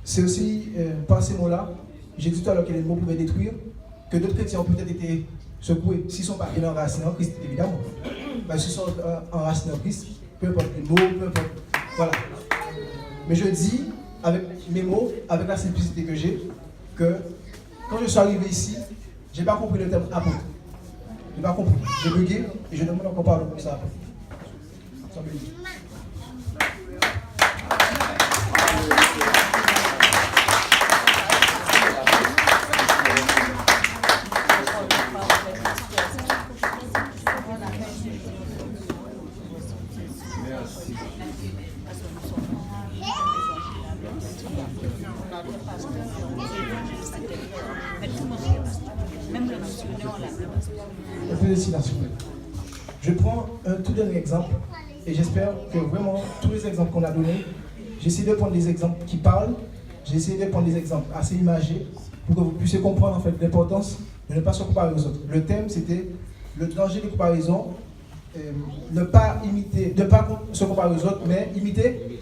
c'est aussi par ces mots-là, j'ai dit tout à l'heure que les mots pouvaient détruire, que d'autres chrétiens ont peut-être été secoués. S'ils ne sont pas bien enracinés en Christ, évidemment. Ben, s'ils sont enracinés en Christ, peu importe les mots, peu importe. Voilà. Mais je dis, avec mes mots, avec la simplicité que j'ai, que quand je suis arrivé ici, je n'ai pas compris le terme apôtre. Je n'ai pas compris. J'ai bugué et je demande encore pardon pour ça après. Ça me dit. Un peu de silence. Je prends un tout dernier exemple et j'espère que vraiment tous les exemples qu'on a donnés, j'essaie de prendre des exemples qui parlent, j'essaie de prendre des exemples assez imagés pour que vous puissiez comprendre en fait l'importance de ne pas se comparer aux autres. Le thème c'était le danger des comparaisons, ne pas imiter, ne pas se comparer aux autres, mais imiter.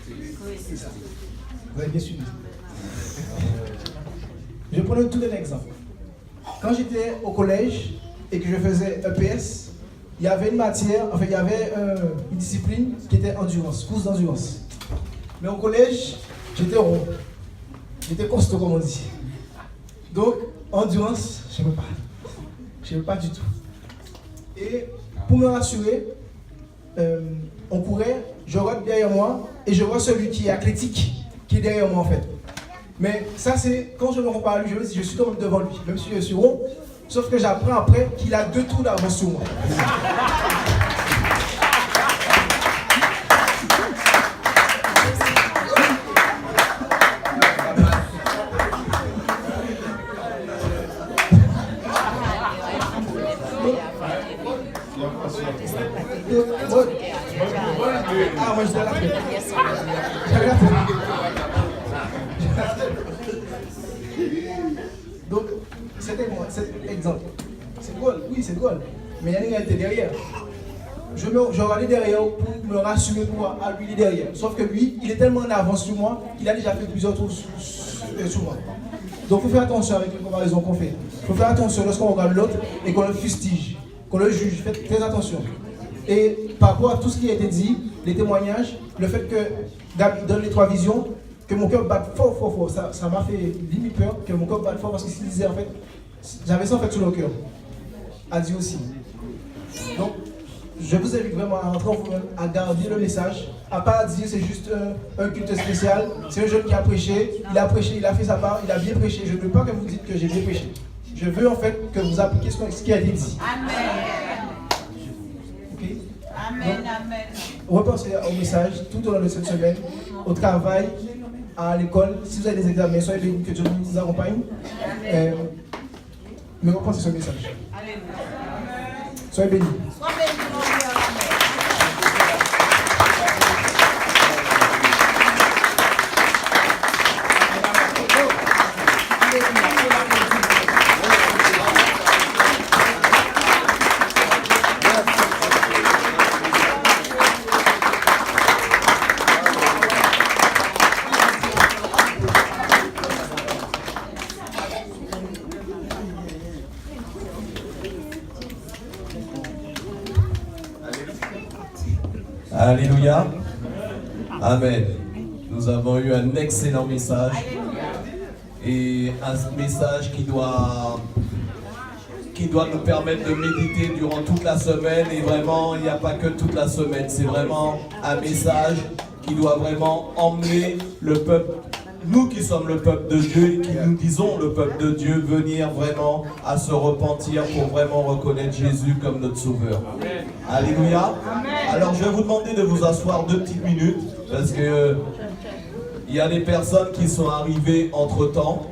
Vous avez bien suivi. Je prends tout un exemple. Quand j'étais au collège et que je faisais EPS, il y avait une matière, enfin il y avait une discipline qui était endurance, course d'endurance. Mais au collège, j'étais rond. J'étais costaud comme on dit. Donc, endurance, je n'aimais pas. Je n'aimais pas du tout. Et pour me rassurer, on courait, je regarde derrière moi et je vois celui qui est athlétique qui est derrière moi en fait. Mais ça c'est, quand je me compare à lui, je me dis je suis comme devant lui, même si je suis rond, sauf que j'apprends après qu'il a 2 tours d'avance sur moi. Ah, moi je dois la faire. Donc, c'était moi, cet exemple. C'est drôle, oui, c'est drôle. Mais Yannick était derrière. Je regardais derrière pour me rassurer pour voir, lui il est derrière. Sauf que lui, il est tellement en avance sur moi qu'il a déjà fait plusieurs tours sur moi. Donc, il faut faire attention avec les comparaisons qu'on fait. Il faut faire attention lorsqu'on regarde l'autre et qu'on le fustige, qu'on le juge. Faites très attention. Et par rapport à tout ce qui a été dit, les témoignages, le fait que Gab donne les 3 visions, que mon cœur batte fort, fort, fort, ça m'a fait limite peur, que mon cœur batte fort parce qu'il disait en fait, j'avais ça en fait sur le cœur, a dit aussi. Donc, je vous invite vraiment à rentrer en vous-même, à garder le message, à pas dire c'est juste un culte spécial, c'est un jeune qui a prêché, il a fait sa part, il a bien prêché. Je ne veux pas que vous dites que j'ai bien prêché. Je veux en fait que vous appliquiez ce qui a été dit. Amen. Amen, amen. Repensez au message tout au long de cette semaine, au travail, à l'école. Si vous avez des examens, soyez bénis, que Dieu vous accompagne. Mais repensez ce message. Soyez bénis. Alléluia. Amen. Nous avons eu un excellent message. Et un message qui doit nous permettre de méditer durant toute la semaine. Et vraiment, il n'y a pas que toute la semaine. C'est vraiment un message qui doit vraiment emmener le peuple, nous qui sommes le peuple de Dieu et qui nous disons le peuple de Dieu, venir vraiment à se repentir pour vraiment reconnaître Jésus comme notre sauveur. Alléluia. Alors je vais vous demander de vous asseoir 2 petites minutes parce que il y a des personnes qui sont arrivées entre temps